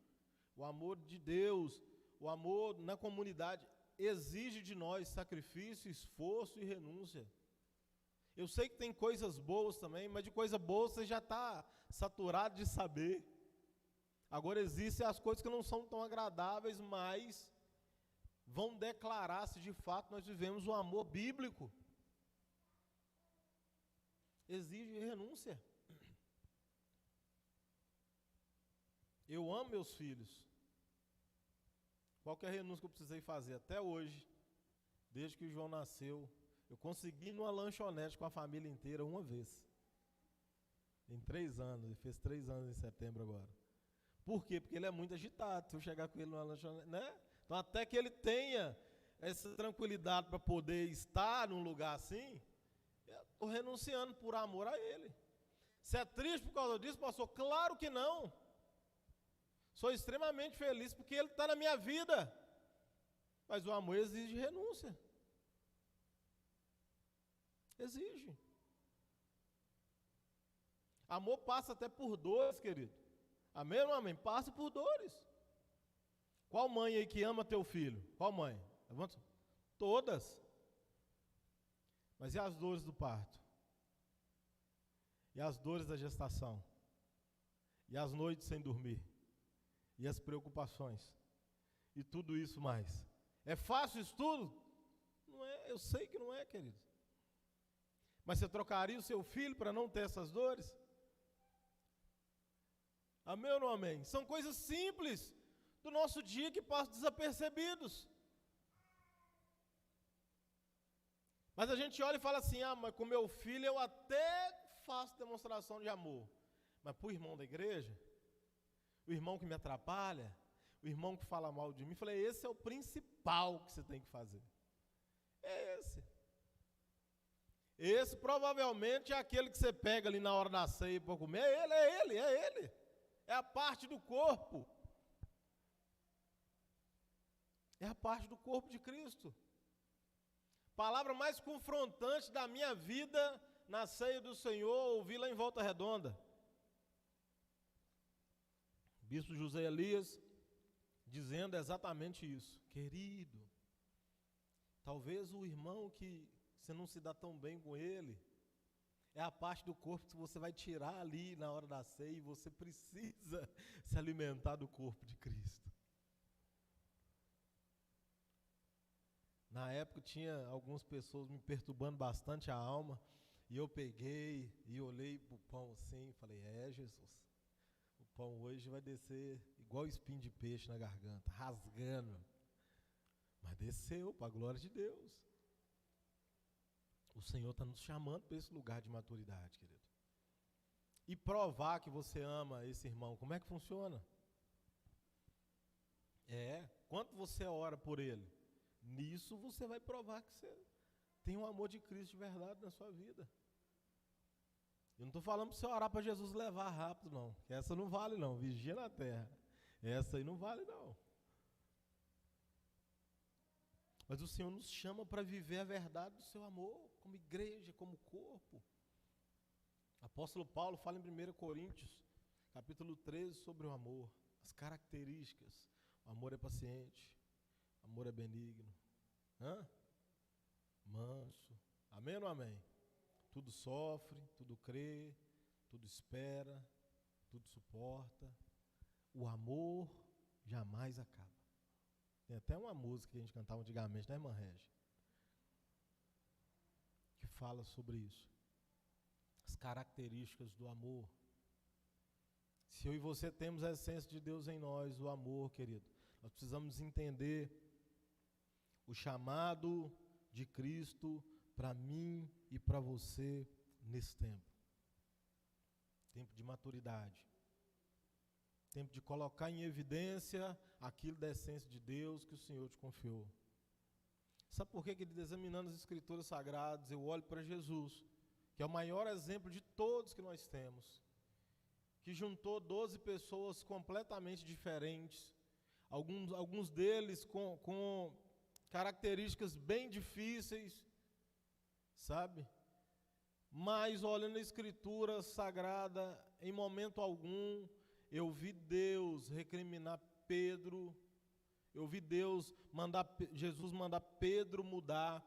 o amor de Deus, o amor na comunidade, exige de nós sacrifício, esforço e renúncia. Eu sei que tem coisas boas também, mas de coisa boa você já está saturado de saber. Agora existem as coisas que não são tão agradáveis, mas vão declarar se de fato nós vivemos o amor bíblico. Exige renúncia. Eu amo meus filhos. Qual que é a renúncia que eu precisei fazer até hoje, desde que o João nasceu? Eu consegui ir numa lanchonete com a família inteira uma vez. Em 3 anos, ele fez 3 anos em setembro agora. Por quê? Porque ele é muito agitado. Se eu chegar com ele numa lanchonete, né? Então, até que ele tenha essa tranquilidade para poder estar num lugar assim, eu estou renunciando por amor a ele. Se é triste por causa disso, pastor? Claro que não. Sou extremamente feliz porque ele está na minha vida. Mas o amor exige renúncia. Exige. Amor passa até por dores, querido. Amém ou não amém? Passa por dores. Qual mãe aí que ama teu filho? Qual mãe? Levanta. Todas. Mas e as dores do parto? E as dores da gestação? E as noites sem dormir? E as preocupações? E tudo isso mais? É fácil isso tudo? Não é, eu sei que não é, querido. Mas você trocaria o seu filho para não ter essas dores? Amém ou não amém? São coisas simples do nosso dia que passam desapercebidos. Mas a gente olha e fala assim: ah, mas com meu filho eu até faço demonstração de amor. Mas para o irmão da igreja, o irmão que me atrapalha, o irmão que fala mal de mim, eu falei: esse é o principal que você tem que fazer. É esse. Esse provavelmente é aquele que você pega ali na hora da ceia para comer. É ele. É a parte do corpo. É a parte do corpo de Cristo. Palavra mais confrontante da minha vida na ceia do Senhor, ouvi lá em Volta Redonda. Bispo José Elias dizendo exatamente isso. Querido, talvez o irmão que você não se dá tão bem com ele, é a parte do corpo que você vai tirar ali na hora da ceia e você precisa se alimentar do corpo de Cristo. Na época tinha algumas pessoas me perturbando bastante a alma, e eu peguei e olhei para o pão assim e falei: Jesus, o pão hoje vai descer igual espinho de peixe na garganta, rasgando. Mas desceu, para a glória de Deus. O Senhor está nos chamando para esse lugar de maturidade, querido. E provar que você ama esse irmão, como é que funciona? Quanto você ora por ele, nisso você vai provar que você tem um amor de Cristo de verdade na sua vida. Eu não estou falando para você orar para Jesus levar rápido, não. Essa não vale, não. Vigia na terra. Essa aí não vale, não. Mas o Senhor nos chama para viver a verdade do seu amor, como igreja, como corpo. O apóstolo Paulo fala em 1 Coríntios, capítulo 13, sobre o amor, as características. O amor é paciente, o amor é benigno, manso. Amém ou não amém? Tudo sofre, tudo crê, tudo espera, tudo suporta. O amor jamais acaba. Tem até uma música que a gente cantava antigamente, né, irmã Régia? Que fala sobre isso. As características do amor. Se eu e você temos a essência de Deus em nós, o amor, querido, nós precisamos entender o chamado de Cristo para mim e para você nesse tempo. Tempo de maturidade. Tempo de colocar em evidência aquilo da essência de Deus que o Senhor te confiou. Sabe por quê, querido? Examinando as Escrituras Sagradas, eu olho para Jesus, que é o maior exemplo de todos que nós temos, que juntou 12 pessoas completamente diferentes, alguns deles com características bem difíceis, sabe? Mas olhando a Escritura Sagrada, em momento algum, eu vi Deus recriminar Pedro, eu vi Jesus mandar Pedro mudar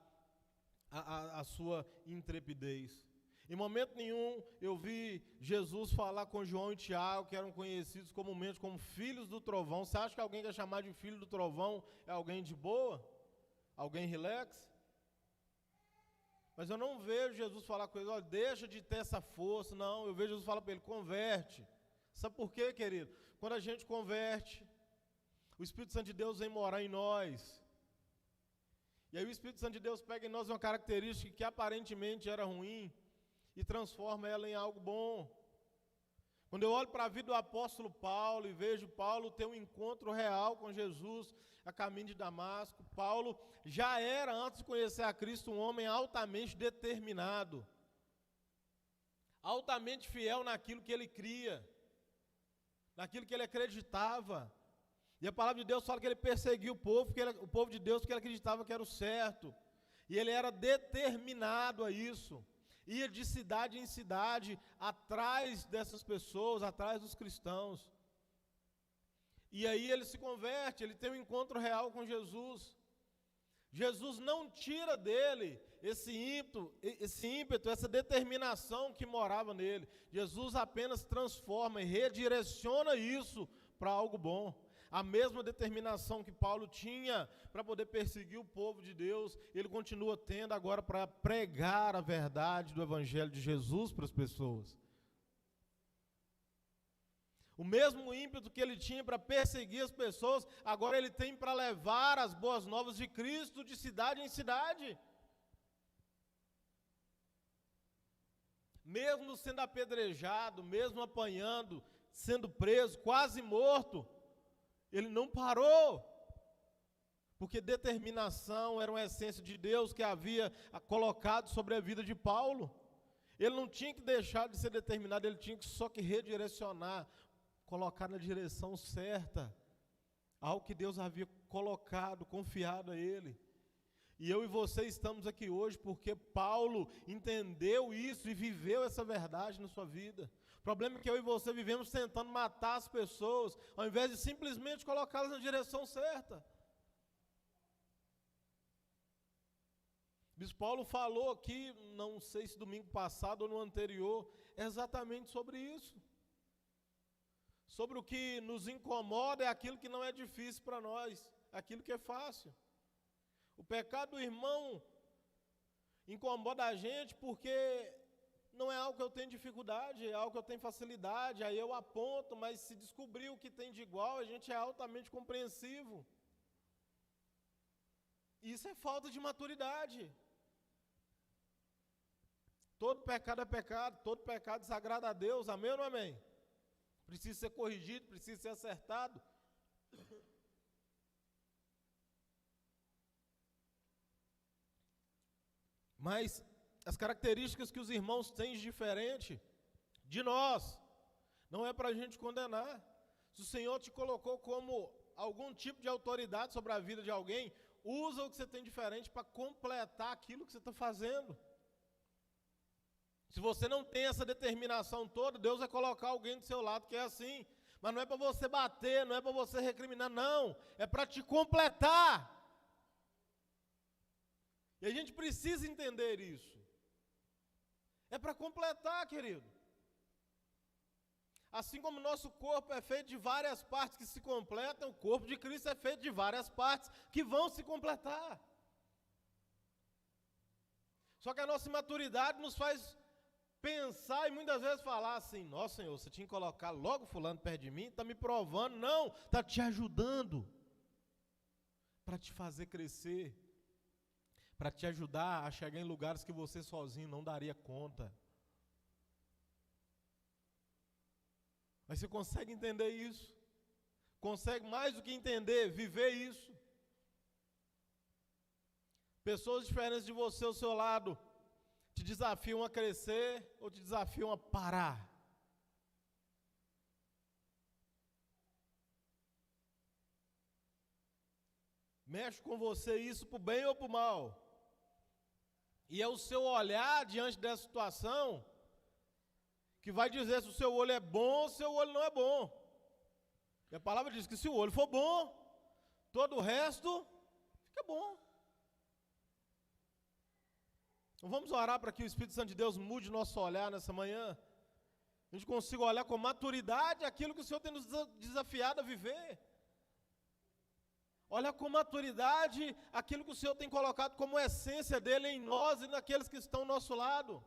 a sua intrepidez. Em momento nenhum eu vi Jesus falar com João e Tiago, que eram conhecidos comumente como filhos do trovão. Você acha que alguém que é chamado de filho do trovão é alguém de boa? Alguém relax? Mas eu não vejo Jesus falar com ele, olha, deixa de ter essa força. Não, eu vejo Jesus falar para ele, converte. Sabe por quê, querido? Quando a gente converte, o Espírito Santo de Deus vem morar em nós. E aí o Espírito Santo de Deus pega em nós uma característica que aparentemente era ruim e transforma ela em algo bom. Quando eu olho para a vida do apóstolo Paulo e vejo Paulo ter um encontro real com Jesus a caminho de Damasco, Paulo já era, antes de conhecer a Cristo, um homem altamente determinado, altamente fiel naquilo que ele cria, naquilo que ele acreditava. E a palavra de Deus fala que ele perseguiu o povo de Deus, porque ele acreditava que era o certo. E ele era determinado a isso. Ia de cidade em cidade, atrás dessas pessoas, atrás dos cristãos. E aí ele se converte, ele tem um encontro real com Jesus. Jesus não tira dele esse ímpeto, essa determinação que morava nele. Jesus apenas transforma e redireciona isso para algo bom. A mesma determinação que Paulo tinha para poder perseguir o povo de Deus, ele continua tendo agora para pregar a verdade do Evangelho de Jesus para as pessoas. O mesmo ímpeto que ele tinha para perseguir as pessoas, agora ele tem para levar as boas novas de Cristo de cidade em cidade. Mesmo sendo apedrejado, mesmo apanhando, sendo preso, quase morto, ele não parou, porque determinação era uma essência de Deus que havia colocado sobre a vida de Paulo. Ele não tinha que deixar de ser determinado, ele tinha que só que redirecionar, colocar na direção certa, algo que Deus havia colocado, confiado a ele. E eu e você estamos aqui hoje porque Paulo entendeu isso e viveu essa verdade na sua vida. O problema é que eu e você vivemos tentando matar as pessoas, ao invés de simplesmente colocá-las na direção certa. Bispo Paulo falou aqui, não sei se domingo passado ou no anterior, exatamente sobre isso. Sobre o que nos incomoda é aquilo que não é difícil para nós, aquilo que é fácil. O pecado do irmão incomoda a gente porque não é algo que eu tenho dificuldade, é algo que eu tenho facilidade, aí eu aponto, mas se descobrir o que tem de igual, a gente é altamente compreensivo. Isso é falta de maturidade. Todo pecado é pecado, todo pecado desagrada a Deus, amém ou não amém? Precisa ser corrigido, precisa ser acertado. Mas as características que os irmãos têm de diferente de nós, não é para a gente condenar. Se o Senhor te colocou como algum tipo de autoridade sobre a vida de alguém, usa o que você tem diferente para completar aquilo que você está fazendo. Se você não tem essa determinação toda, Deus vai colocar alguém do seu lado que é assim. Mas não é para você bater, não é para você recriminar, não. É para te completar. E a gente precisa entender isso. É para completar, querido. Assim como o nosso corpo é feito de várias partes que se completam, o corpo de Cristo é feito de várias partes que vão se completar. Só que a nossa imaturidade nos faz pensar e muitas vezes falar assim: nossa, Senhor, você tinha que colocar logo fulano perto de mim, está me provando. Não, está te ajudando para te fazer crescer, para te ajudar a chegar em lugares que você sozinho não daria conta. Mas você consegue entender isso? Consegue mais do que entender, viver isso? Pessoas diferentes de você ao seu lado te desafiam a crescer ou te desafiam a parar. Mexe com você isso para o bem ou para o mal. E é o seu olhar diante dessa situação que vai dizer se o seu olho é bom ou se o seu olho não é bom. E a palavra diz que se o olho for bom, todo o resto fica bom. Então vamos orar para que o Espírito Santo de Deus mude o nosso olhar nessa manhã. A gente consiga olhar com maturidade aquilo que o Senhor tem nos desafiado a viver. Olhar com maturidade aquilo que o Senhor tem colocado como essência dele em nós e naqueles que estão ao nosso lado.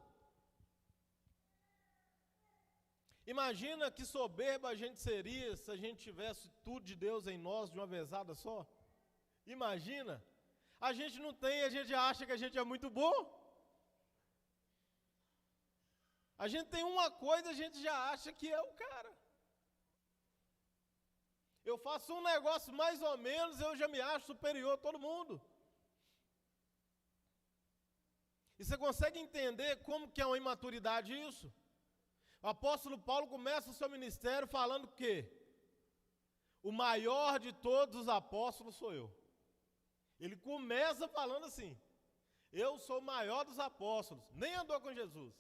Imagina que soberba a gente seria se a gente tivesse tudo de Deus em nós de uma vezada só. Imagina. A gente não tem, a gente acha que a gente é muito bom. A gente tem uma coisa, a gente já acha que é o cara. Eu faço um negócio mais ou menos, eu já me acho superior a todo mundo. E você consegue entender como que é uma imaturidade isso? O apóstolo Paulo começa o seu ministério falando que o maior de todos os apóstolos sou eu. Ele começa falando assim: eu sou o maior dos apóstolos, nem andou com Jesus,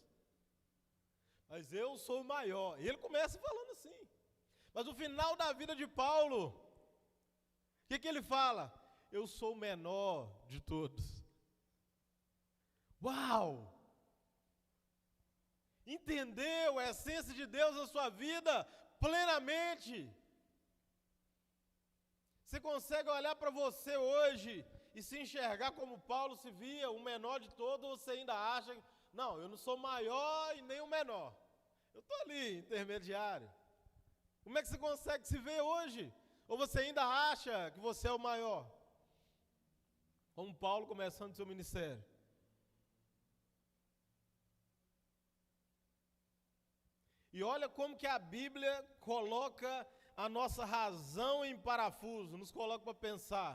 mas eu sou o maior. E ele começa falando assim. Mas no final da vida de Paulo, o que ele fala? Eu sou o menor de todos. Uau! Entendeu a essência de Deus na sua vida plenamente? Você consegue olhar para você hoje e se enxergar como Paulo se via, o menor de todos, ou você ainda acha, não, eu não sou maior e nem o menor. Eu estou ali, intermediário. Como é que você consegue se ver hoje? Ou você ainda acha que você é o maior? Como Paulo começando seu ministério. E olha como que a Bíblia coloca a nossa razão em parafuso, nos coloca para pensar.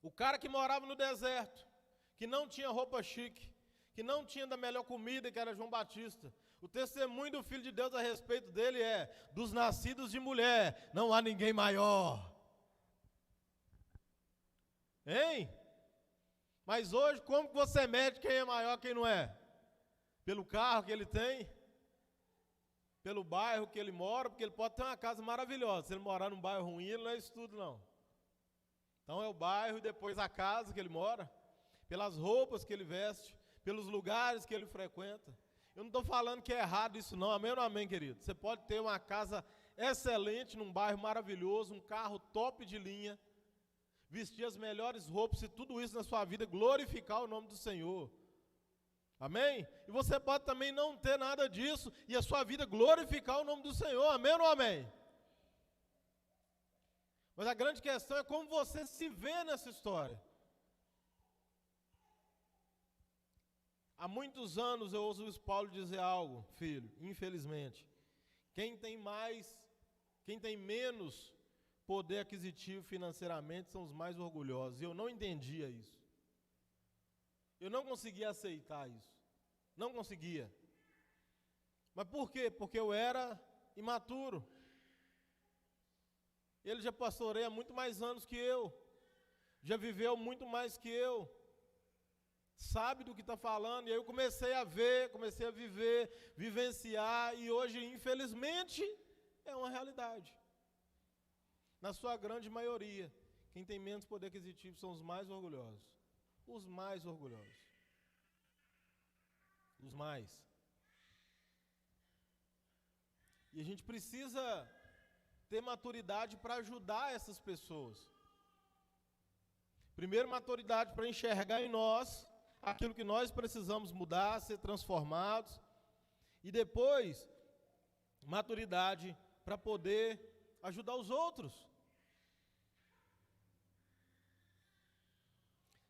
O cara que morava no deserto, que não tinha roupa chique, que não tinha da melhor comida, que era João Batista. O testemunho do Filho de Deus a respeito dele é: dos nascidos de mulher, não há ninguém maior. Hein? Mas hoje, como que você mede quem é maior e quem não é? Pelo carro que ele tem? Pelo bairro que ele mora? Porque ele pode ter uma casa maravilhosa. Se ele morar num bairro ruim, ele não é isso tudo, não. Então é o bairro e depois a casa que ele mora. Pelas roupas que ele veste, pelos lugares que ele frequenta. Eu não estou falando que é errado isso não, amém ou não amém, querido? Você pode ter uma casa excelente, num bairro maravilhoso, um carro top de linha, vestir as melhores roupas e tudo isso na sua vida, glorificar o nome do Senhor. Amém? E você pode também não ter nada disso e a sua vida glorificar o nome do Senhor, amém ou não amém? Mas a grande questão é como você se vê nessa história. Há muitos anos eu ouço o Paulo dizer algo, filho, infelizmente. Quem tem menos poder aquisitivo financeiramente são os mais orgulhosos. E eu não entendia isso. Eu não conseguia aceitar isso. Não conseguia. Mas por quê? Porque eu era imaturo. Ele já pastoreia muito mais anos que eu. Já viveu muito mais que eu. Sabe do que está falando, e aí eu comecei a ver, comecei a viver, vivenciar, e hoje, infelizmente, é uma realidade. Na sua grande maioria, quem tem menos poder aquisitivo são os mais orgulhosos. Os mais orgulhosos. Os mais. E a gente precisa ter maturidade para ajudar essas pessoas. Primeiro, maturidade para enxergar em nós aquilo que nós precisamos mudar, ser transformados. E depois, maturidade para poder ajudar os outros.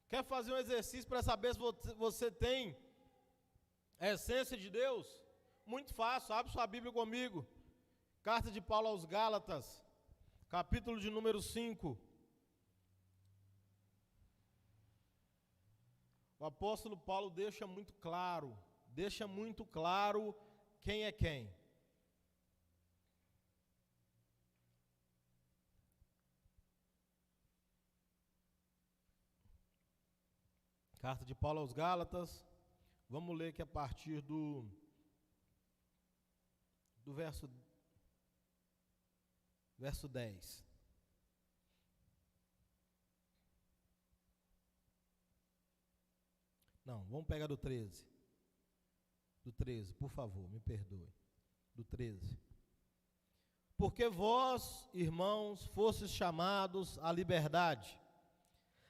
Quer fazer um exercício para saber se você tem a essência de Deus? Muito fácil, abre sua Bíblia comigo. Carta de Paulo aos Gálatas, capítulo de número 5. O apóstolo Paulo deixa muito claro quem é quem. Carta de Paulo aos Gálatas, vamos ler aqui a partir do verso 10. Não, vamos pegar do 13. Do 13, por favor, me perdoe. Do 13. Porque vós, irmãos, fostes chamados à liberdade.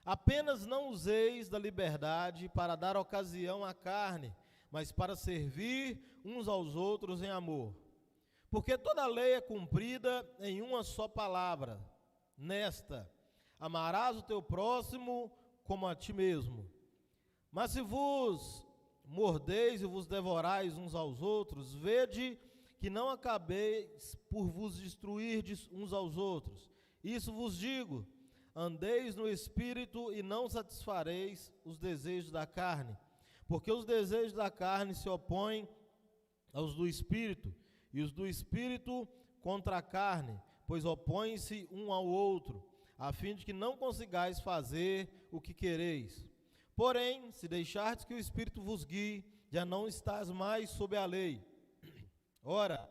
Apenas não useis da liberdade para dar ocasião à carne, mas para servir uns aos outros em amor. Porque toda a lei é cumprida em uma só palavra, nesta: amarás o teu próximo como a ti mesmo. Mas se vos mordeis e vos devorais uns aos outros, vede que não acabeis por vos destruir uns aos outros. Isso vos digo: andeis no Espírito e não satisfareis os desejos da carne, porque os desejos da carne se opõem aos do Espírito, e os do Espírito contra a carne, pois opõem-se um ao outro, a fim de que não consigais fazer o que quereis. Porém, se deixardes que o Espírito vos guie, já não estás mais sob a lei. Ora,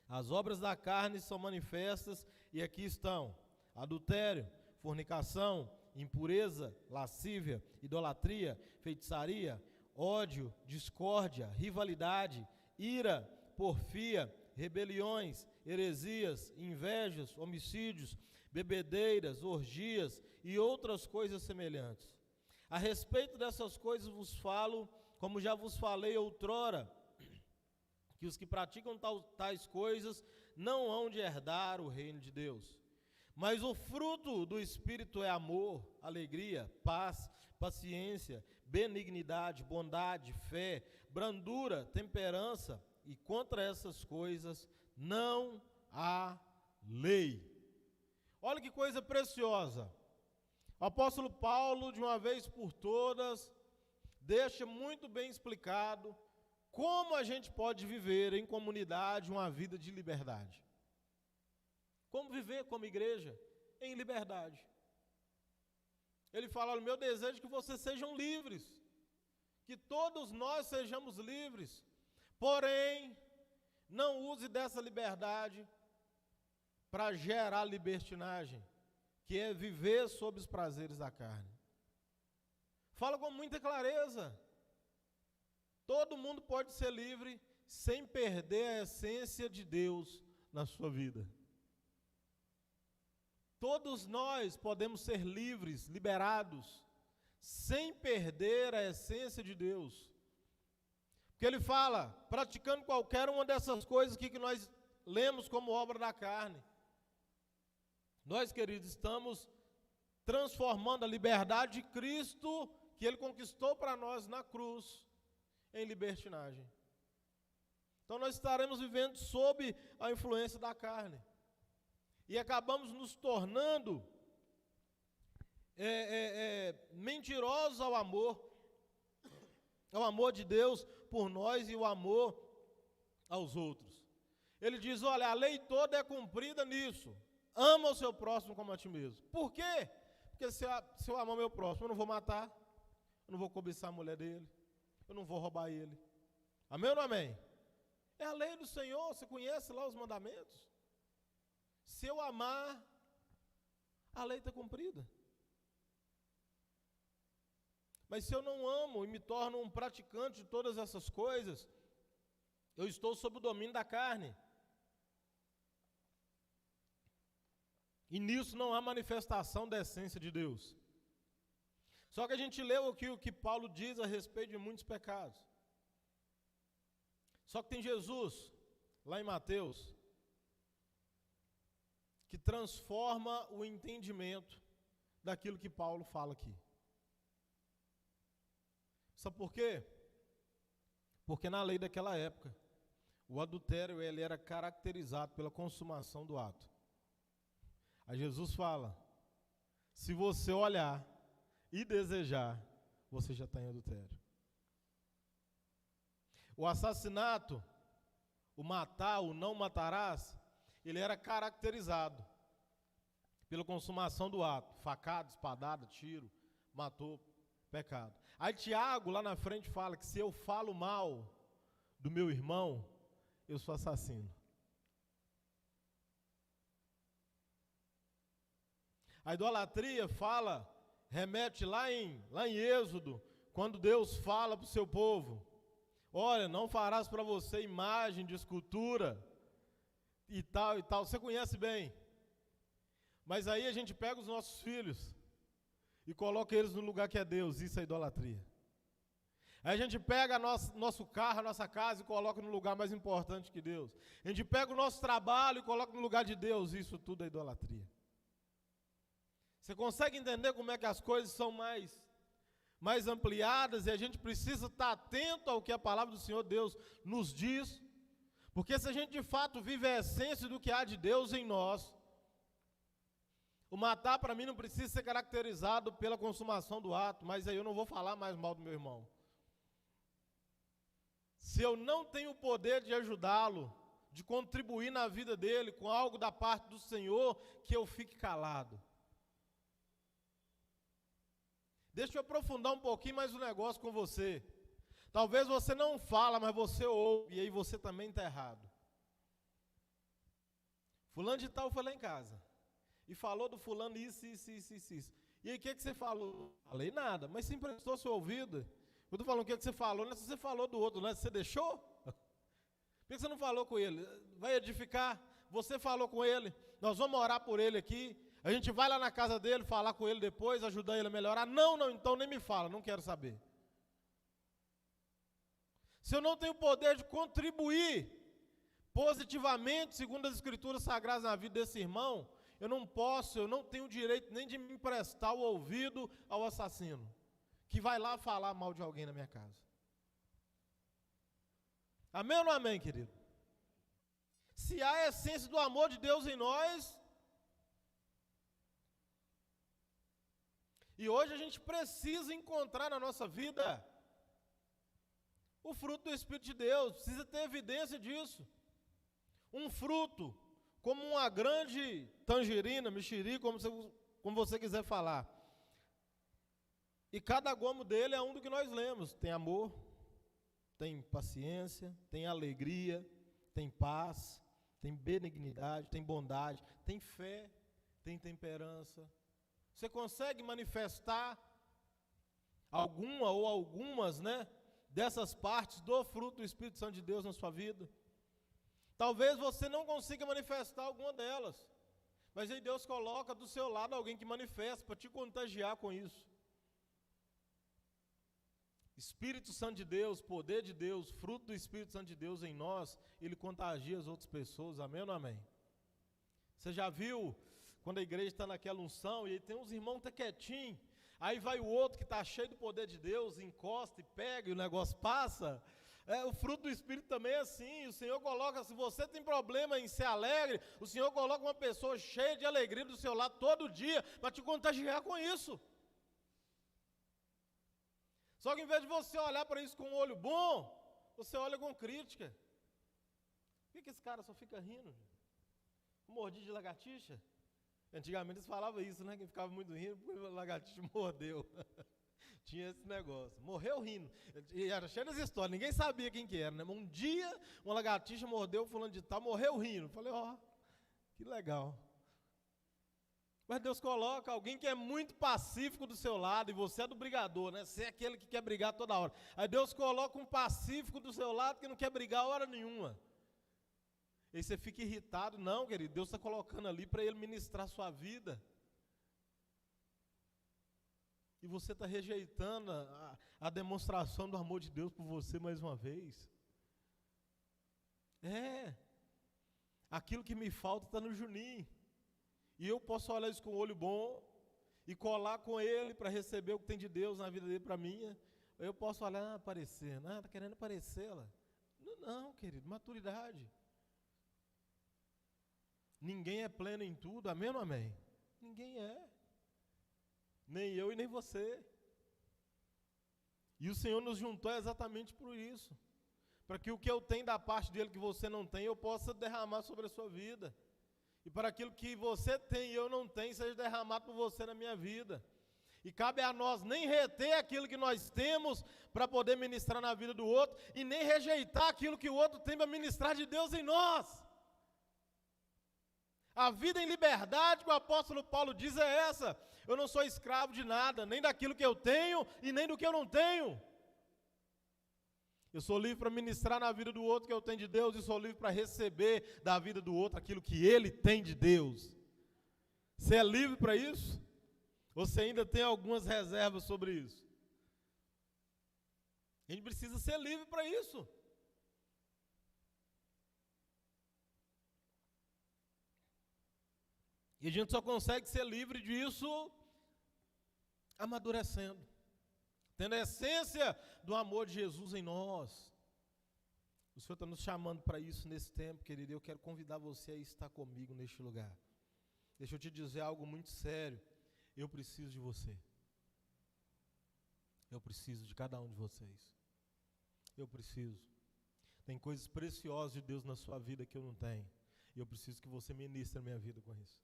as obras da carne são manifestas, e aqui estão: adultério, fornicação, impureza, lascívia, idolatria, feitiçaria, ódio, discórdia, rivalidade, ira, porfia, rebeliões, heresias, invejas, homicídios, bebedeiras, orgias e outras coisas semelhantes. A respeito dessas coisas vos falo, como já vos falei outrora, que os que praticam tais coisas não hão de herdar o reino de Deus. Mas o fruto do Espírito é amor, alegria, paz, paciência, benignidade, bondade, fé, brandura, temperança, e contra essas coisas não há lei. Olha que coisa preciosa. O apóstolo Paulo, de uma vez por todas, deixa muito bem explicado como a gente pode viver em comunidade uma vida de liberdade. Como viver como igreja em liberdade. Ele fala: o meu desejo é que vocês sejam livres, que todos nós sejamos livres, porém, não use dessa liberdade para gerar libertinagem, que é viver sob os prazeres da carne. Fala com muita clareza. Todo mundo pode ser livre sem perder a essência de Deus na sua vida. Todos nós podemos ser livres, liberados, sem perder a essência de Deus. Porque ele fala, praticando qualquer uma dessas coisas que nós lemos como obra da carne. Nós, queridos, estamos transformando a liberdade de Cristo, que Ele conquistou para nós na cruz, em libertinagem. Então nós estaremos vivendo sob a influência da carne. E acabamos nos tornando mentirosos ao amor de Deus por nós e o amor aos outros. Ele diz: olha, a lei toda é cumprida nisso. Ama o seu próximo como a ti mesmo. Por quê? Porque se eu amar o meu próximo, eu não vou matar, eu não vou cobiçar a mulher dele, eu não vou roubar ele. Amém ou não amém? É a lei do Senhor, você conhece lá os mandamentos. Se eu amar, a lei está cumprida. Mas se eu não amo e me torno um praticante de todas essas coisas, eu estou sob o domínio da carne. E nisso não há manifestação da essência de Deus. Só que a gente leu aqui o que Paulo diz a respeito de muitos pecados. Só que tem Jesus, lá em Mateus, que transforma o entendimento daquilo que Paulo fala aqui. Sabe por quê? Porque na lei daquela época, o adultério ele era caracterizado pela consumação do ato. Aí Jesus fala, se você olhar e desejar, você já está em adultério. O assassinato, o matar, o não matarás, ele era caracterizado pela consumação do ato. Facada, espadada, tiro, matou, pecado. Aí Tiago lá na frente fala que se eu falo mal do meu irmão, eu sou assassino. A idolatria remete lá em Êxodo, quando Deus fala para o seu povo, olha, não farás para você imagem de escultura, e tal, e tal. Você conhece bem. Mas aí a gente pega os nossos filhos e coloca eles no lugar que é Deus, isso é idolatria. Aí a gente pega nosso carro, a nossa casa e coloca no lugar mais importante que Deus. A gente pega o nosso trabalho e coloca no lugar de Deus, isso tudo é idolatria. Você consegue entender como é que as coisas são mais ampliadas e a gente precisa estar atento ao que a palavra do Senhor Deus nos diz? Porque se a gente de fato vive a essência do que há de Deus em nós, o matar para mim não precisa ser caracterizado pela consumação do ato, mas aí eu não vou falar mais mal do meu irmão. Se eu não tenho o poder de ajudá-lo, de contribuir na vida dele com algo da parte do Senhor, que eu fique calado. Deixa eu aprofundar um pouquinho mais o negócio com você. Talvez você não fala, mas você ouve, e aí você também está errado. Fulano de tal foi lá em casa, e falou do fulano isso. E aí o que você falou? Falei nada, mas você emprestou seu ouvido. Eu estou falando o que você falou, não é se você falou do outro, não é se você deixou? Por que você não falou com ele? Vai edificar, você falou com ele, nós vamos orar por ele aqui, a gente vai lá na casa dele, falar com ele depois, ajudar ele a melhorar. Não, então nem me fala, não quero saber. Se eu não tenho poder de contribuir positivamente, segundo as Escrituras Sagradas na vida desse irmão, eu não tenho direito nem de me emprestar o ouvido ao assassino, que vai lá falar mal de alguém na minha casa. Amém ou não amém, querido? Se há a essência do amor de Deus em nós, e hoje a gente precisa encontrar na nossa vida o fruto do Espírito de Deus, precisa ter evidência disso. Um fruto, como uma grande tangerina, mexerica, como você quiser falar. E cada gomo dele é um do que nós lemos. Tem amor, tem paciência, tem alegria, tem paz, tem benignidade, tem bondade, tem fé, tem temperança. Você consegue manifestar alguma ou algumas, dessas partes do fruto do Espírito Santo de Deus na sua vida? Talvez você não consiga manifestar alguma delas, mas aí Deus coloca do seu lado alguém que manifesta para te contagiar com isso. Espírito Santo de Deus, poder de Deus, fruto do Espírito Santo de Deus em nós, ele contagia as outras pessoas, amém ou não amém? Você já viu quando a igreja está naquela unção e aí tem uns irmãos que estão quietinhos, aí vai o outro que está cheio do poder de Deus, encosta e pega e o negócio passa? O fruto do Espírito também é assim. O Senhor coloca, se você tem problema em ser alegre, o Senhor coloca uma pessoa cheia de alegria do seu lado todo dia para te contagiar com isso. Só que em vez de você olhar para isso com um olho bom, você olha com crítica. Por que esse cara só fica rindo? Mordi de lagartixa? Antigamente eles falavam isso, Quem ficava muito rindo, porque a lagartixa mordeu. Tinha esse negócio. Morreu rindo. E era cheio das histórias, ninguém sabia quem que era, Um dia, uma lagartixa mordeu fulano de tal, morreu rindo. Falei, que legal. Mas Deus coloca alguém que é muito pacífico do seu lado, e você é do brigador, Você é aquele que quer brigar toda hora. Aí Deus coloca um pacífico do seu lado que não quer brigar hora nenhuma. E aí você fica irritado. Não, querido, Deus está colocando ali para Ele ministrar a sua vida. E você está rejeitando a demonstração do amor de Deus por você mais uma vez. Aquilo que me falta está no Juninho. E eu posso olhar isso com o olho bom e colar com ele para receber o que tem de Deus na vida dele para mim. Eu posso olhar, aparecendo. Está querendo aparecer lá. Não, querido, maturidade. Ninguém é pleno em tudo, amém ou não amém? Ninguém é. Nem eu e nem você. E o Senhor nos juntou exatamente por isso. Para que o que eu tenho da parte dele que você não tem, eu possa derramar sobre a sua vida. E para aquilo que você tem e eu não tenho, seja derramado por você na minha vida. E cabe a nós nem reter aquilo que nós temos para poder ministrar na vida do outro, e nem rejeitar aquilo que o outro tem para ministrar de Deus em nós. A vida em liberdade que o apóstolo Paulo diz é essa: eu não sou escravo de nada, nem daquilo que eu tenho e nem do que eu não tenho. Eu sou livre para ministrar na vida do outro que eu tenho de Deus, e sou livre para receber da vida do outro aquilo que ele tem de Deus. Você é livre para isso? Ou você ainda tem algumas reservas sobre isso? A gente precisa ser livre para isso. E a gente só consegue ser livre disso amadurecendo, tendo a essência do amor de Jesus em nós. O Senhor está nos chamando para isso nesse tempo, querido. Eu quero convidar você a estar comigo neste lugar. Deixa eu te dizer algo muito sério. Eu preciso de você. Eu preciso de cada um de vocês. Eu preciso. Tem coisas preciosas de Deus na sua vida que eu não tenho. E eu preciso que você ministre a minha vida com isso.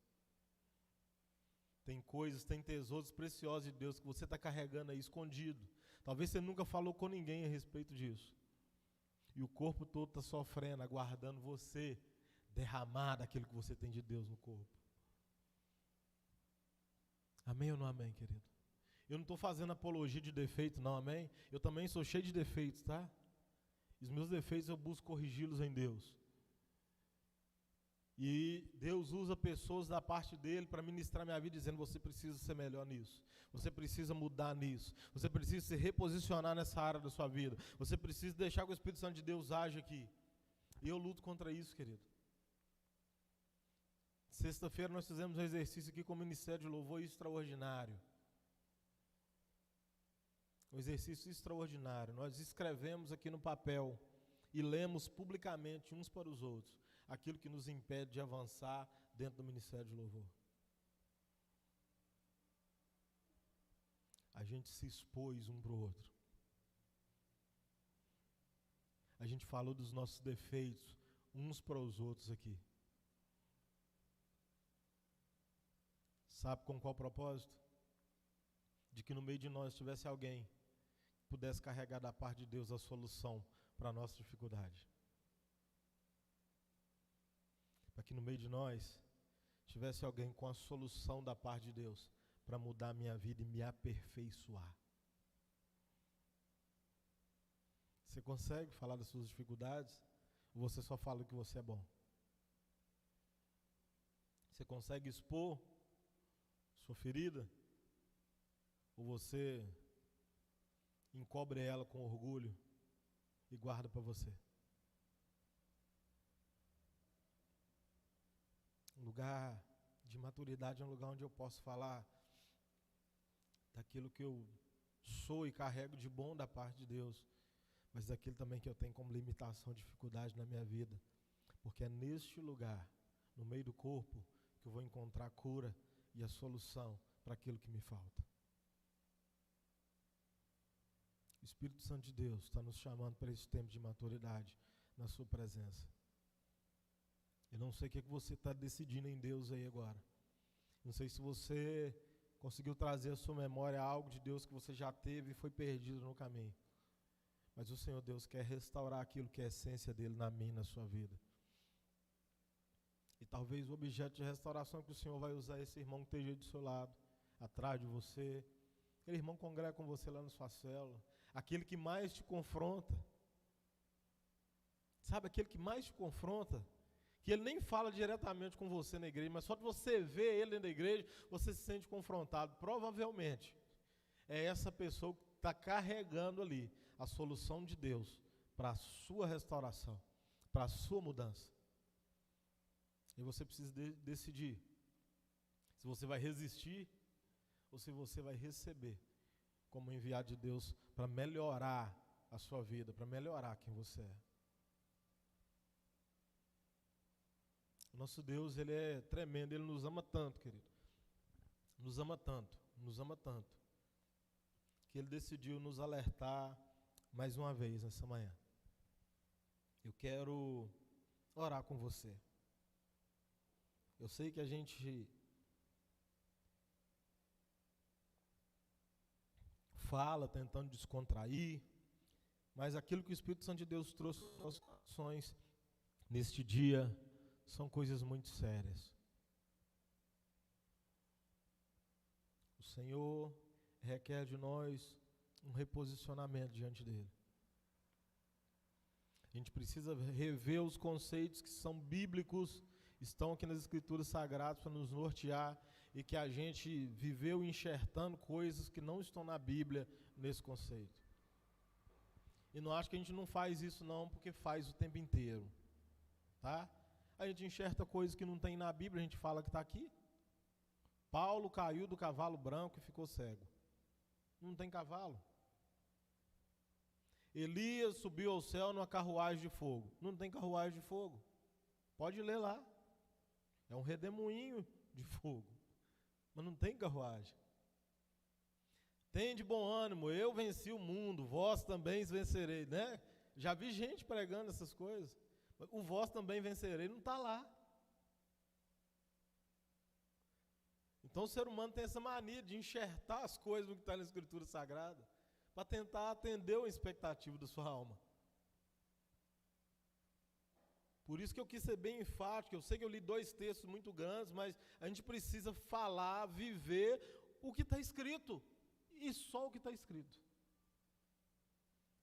Tem coisas, tem tesouros preciosos de Deus que você está carregando aí escondido. Talvez você nunca falou com ninguém a respeito disso. E o corpo todo está sofrendo, aguardando você derramar daquilo que você tem de Deus no corpo. Amém ou não amém, querido? Eu não estou fazendo apologia de defeito, não, amém? Eu também sou cheio de defeitos, tá? Os meus defeitos eu busco corrigi-los em Deus. E Deus usa pessoas da parte dele para ministrar minha vida, dizendo: você precisa ser melhor nisso, você precisa mudar nisso, você precisa se reposicionar nessa área da sua vida, você precisa deixar que o Espírito Santo de Deus age aqui. E eu luto contra isso, querido. Sexta-feira nós fizemos um exercício aqui com o Ministério de Louvor extraordinário. Um exercício extraordinário. Nós escrevemos aqui no papel e lemos publicamente uns para os outros aquilo que nos impede de avançar dentro do Ministério de Louvor. A gente se expôs um para o outro. A gente falou dos nossos defeitos uns para os outros aqui. Sabe com qual propósito? De que no meio de nós tivesse alguém que pudesse carregar da parte de Deus a solução para a nossa dificuldade. Para que no meio de nós tivesse alguém com a solução da parte de Deus para mudar a minha vida e me aperfeiçoar. Você consegue falar das suas dificuldades? Ou você só fala que você é bom? Você consegue expor sua ferida? Ou você encobre ela com orgulho e guarda para você? Um lugar de maturidade é um lugar onde eu posso falar daquilo que eu sou e carrego de bom da parte de Deus, mas daquilo também que eu tenho como limitação, dificuldade na minha vida. Porque é neste lugar, no meio do corpo, que eu vou encontrar a cura e a solução para aquilo que me falta. O Espírito Santo de Deus está nos chamando para esse tempo de maturidade na sua presença. Eu não sei o que você está decidindo em Deus aí agora. Não sei se você conseguiu trazer à sua memória algo de Deus que você já teve e foi perdido no caminho. Mas o Senhor Deus quer restaurar aquilo que é a essência dele na minha e na sua vida. E talvez o objeto de restauração que o Senhor vai usar é esse irmão que esteja do seu lado, atrás de você. Aquele irmão que congrega com você lá na sua célula. Aquele que mais te confronta. Sabe, aquele que mais te confronta, que ele nem fala diretamente com você na igreja, mas só de você ver ele dentro da igreja, você se sente confrontado. Provavelmente é essa pessoa que está carregando ali a solução de Deus para a sua restauração, para a sua mudança. E você precisa decidir se você vai resistir ou se você vai receber como enviado de Deus para melhorar a sua vida, para melhorar quem você é. O nosso Deus, Ele é tremendo, Ele nos ama tanto, querido. Nos ama tanto, que Ele decidiu nos alertar mais uma vez nessa manhã. Eu quero orar com você. Eu sei que a gente fala tentando descontrair, mas aquilo que o Espírito Santo de Deus trouxe aos nossos corações neste dia são coisas muito sérias. O Senhor requer de nós um reposicionamento diante dEle. A gente precisa rever os conceitos que são bíblicos, estão aqui nas Escrituras Sagradas para nos nortear, e que a gente viveu enxertando coisas que não estão na Bíblia nesse conceito. E não acho que a gente não faz isso não, porque faz o tempo inteiro. Tá? A gente enxerta coisas que não tem na Bíblia, a gente fala que está aqui. Paulo caiu do cavalo branco e ficou cego. Não tem cavalo. Elias subiu ao céu numa carruagem de fogo. Não tem carruagem de fogo. Pode ler lá. É um redemoinho de fogo. Mas não tem carruagem. Tem de bom ânimo, eu venci o mundo, vós também vencereis, né? Já vi gente pregando essas coisas. O vós também vencereis não está lá. Então o ser humano tem essa mania de enxertar as coisas do que está na Escritura Sagrada, para tentar atender a expectativa da sua alma. Por isso que eu quis ser bem enfático. Eu sei que eu li 2 textos muito grandes, mas a gente precisa falar, viver o que está escrito. E só o que está escrito.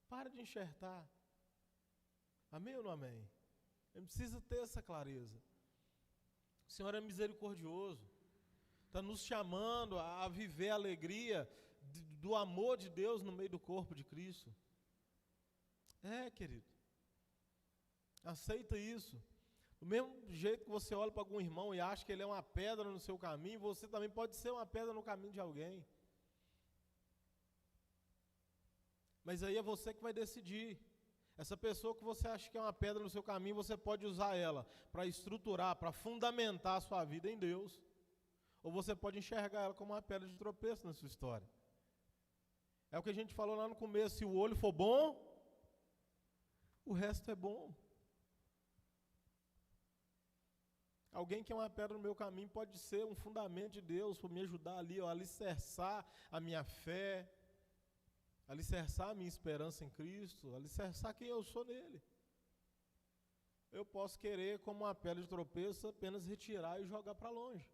Para de enxertar. Amém ou não amém? A gente precisa ter essa clareza. O Senhor é misericordioso. Está nos chamando a viver a alegria do amor de Deus no meio do corpo de Cristo. Querido. Aceita isso. Do mesmo jeito que você olha para algum irmão e acha que ele é uma pedra no seu caminho, você também pode ser uma pedra no caminho de alguém. Mas aí é você que vai decidir. Essa pessoa que você acha que é uma pedra no seu caminho, você pode usar ela para estruturar, para fundamentar a sua vida em Deus. Ou você pode enxergar ela como uma pedra de tropeço na sua história. É o que a gente falou lá no começo, se o olho for bom, o resto é bom. Alguém que é uma pedra no meu caminho pode ser um fundamento de Deus para me ajudar ali, a alicerçar a minha fé, alicerçar a minha esperança em Cristo, alicerçar quem eu sou nele. Eu posso querer, como uma pedra de tropeço, apenas retirar e jogar para longe.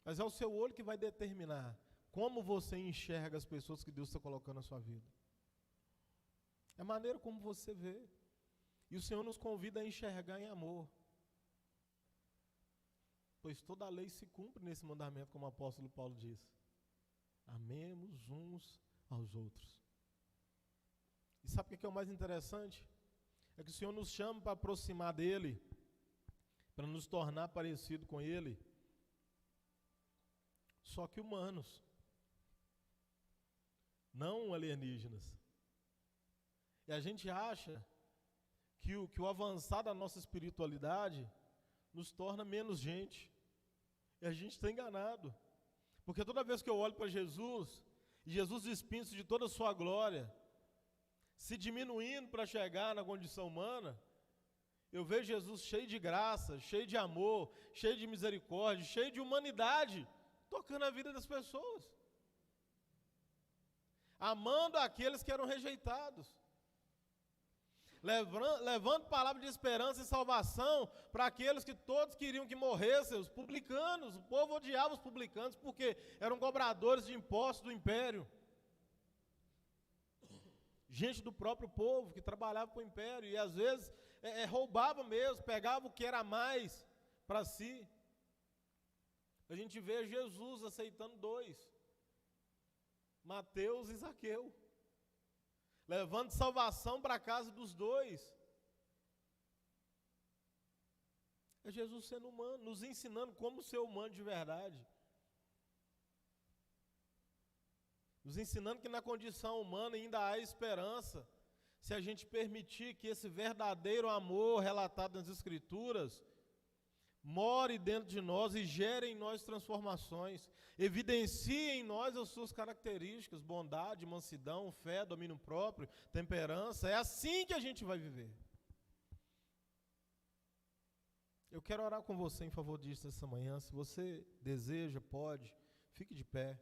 Mas é o seu olho que vai determinar como você enxerga as pessoas que Deus está colocando na sua vida. É a maneira como você vê. E o Senhor nos convida a enxergar em amor. Pois toda a lei se cumpre nesse mandamento, como o apóstolo Paulo diz. Amemos uns aos outros. E sabe o que é o mais interessante? É que o Senhor nos chama para aproximar dEle, para nos tornar parecido com Ele, só que humanos, não alienígenas. E a gente acha que o avançar da nossa espiritualidade nos torna menos gente. E a gente está enganado. Porque toda vez que eu olho para Jesus, e Jesus despinça de toda a sua glória, se diminuindo para chegar na condição humana, eu vejo Jesus cheio de graça, cheio de amor, cheio de misericórdia, cheio de humanidade, tocando a vida das pessoas. Amando aqueles que eram rejeitados. Levando palavra de esperança e salvação para aqueles que todos queriam que morressem, os publicanos. O povo odiava os publicanos porque eram cobradores de impostos do império. Gente do próprio povo que trabalhava para o império, e às vezes roubava mesmo, pegava o que era mais para si. A gente vê Jesus aceitando dois, Mateus e Zaqueu, levando salvação para a casa dos dois. É Jesus sendo humano, nos ensinando como ser humano de verdade. Nos ensinando que na condição humana ainda há esperança, se a gente permitir que esse verdadeiro amor relatado nas Escrituras more dentro de nós e gere em nós transformações, evidencie em nós as suas características, bondade, mansidão, fé, domínio próprio, temperança. É assim que a gente vai viver. Eu quero orar com você em favor disso essa manhã. Se você deseja, pode, fique de pé.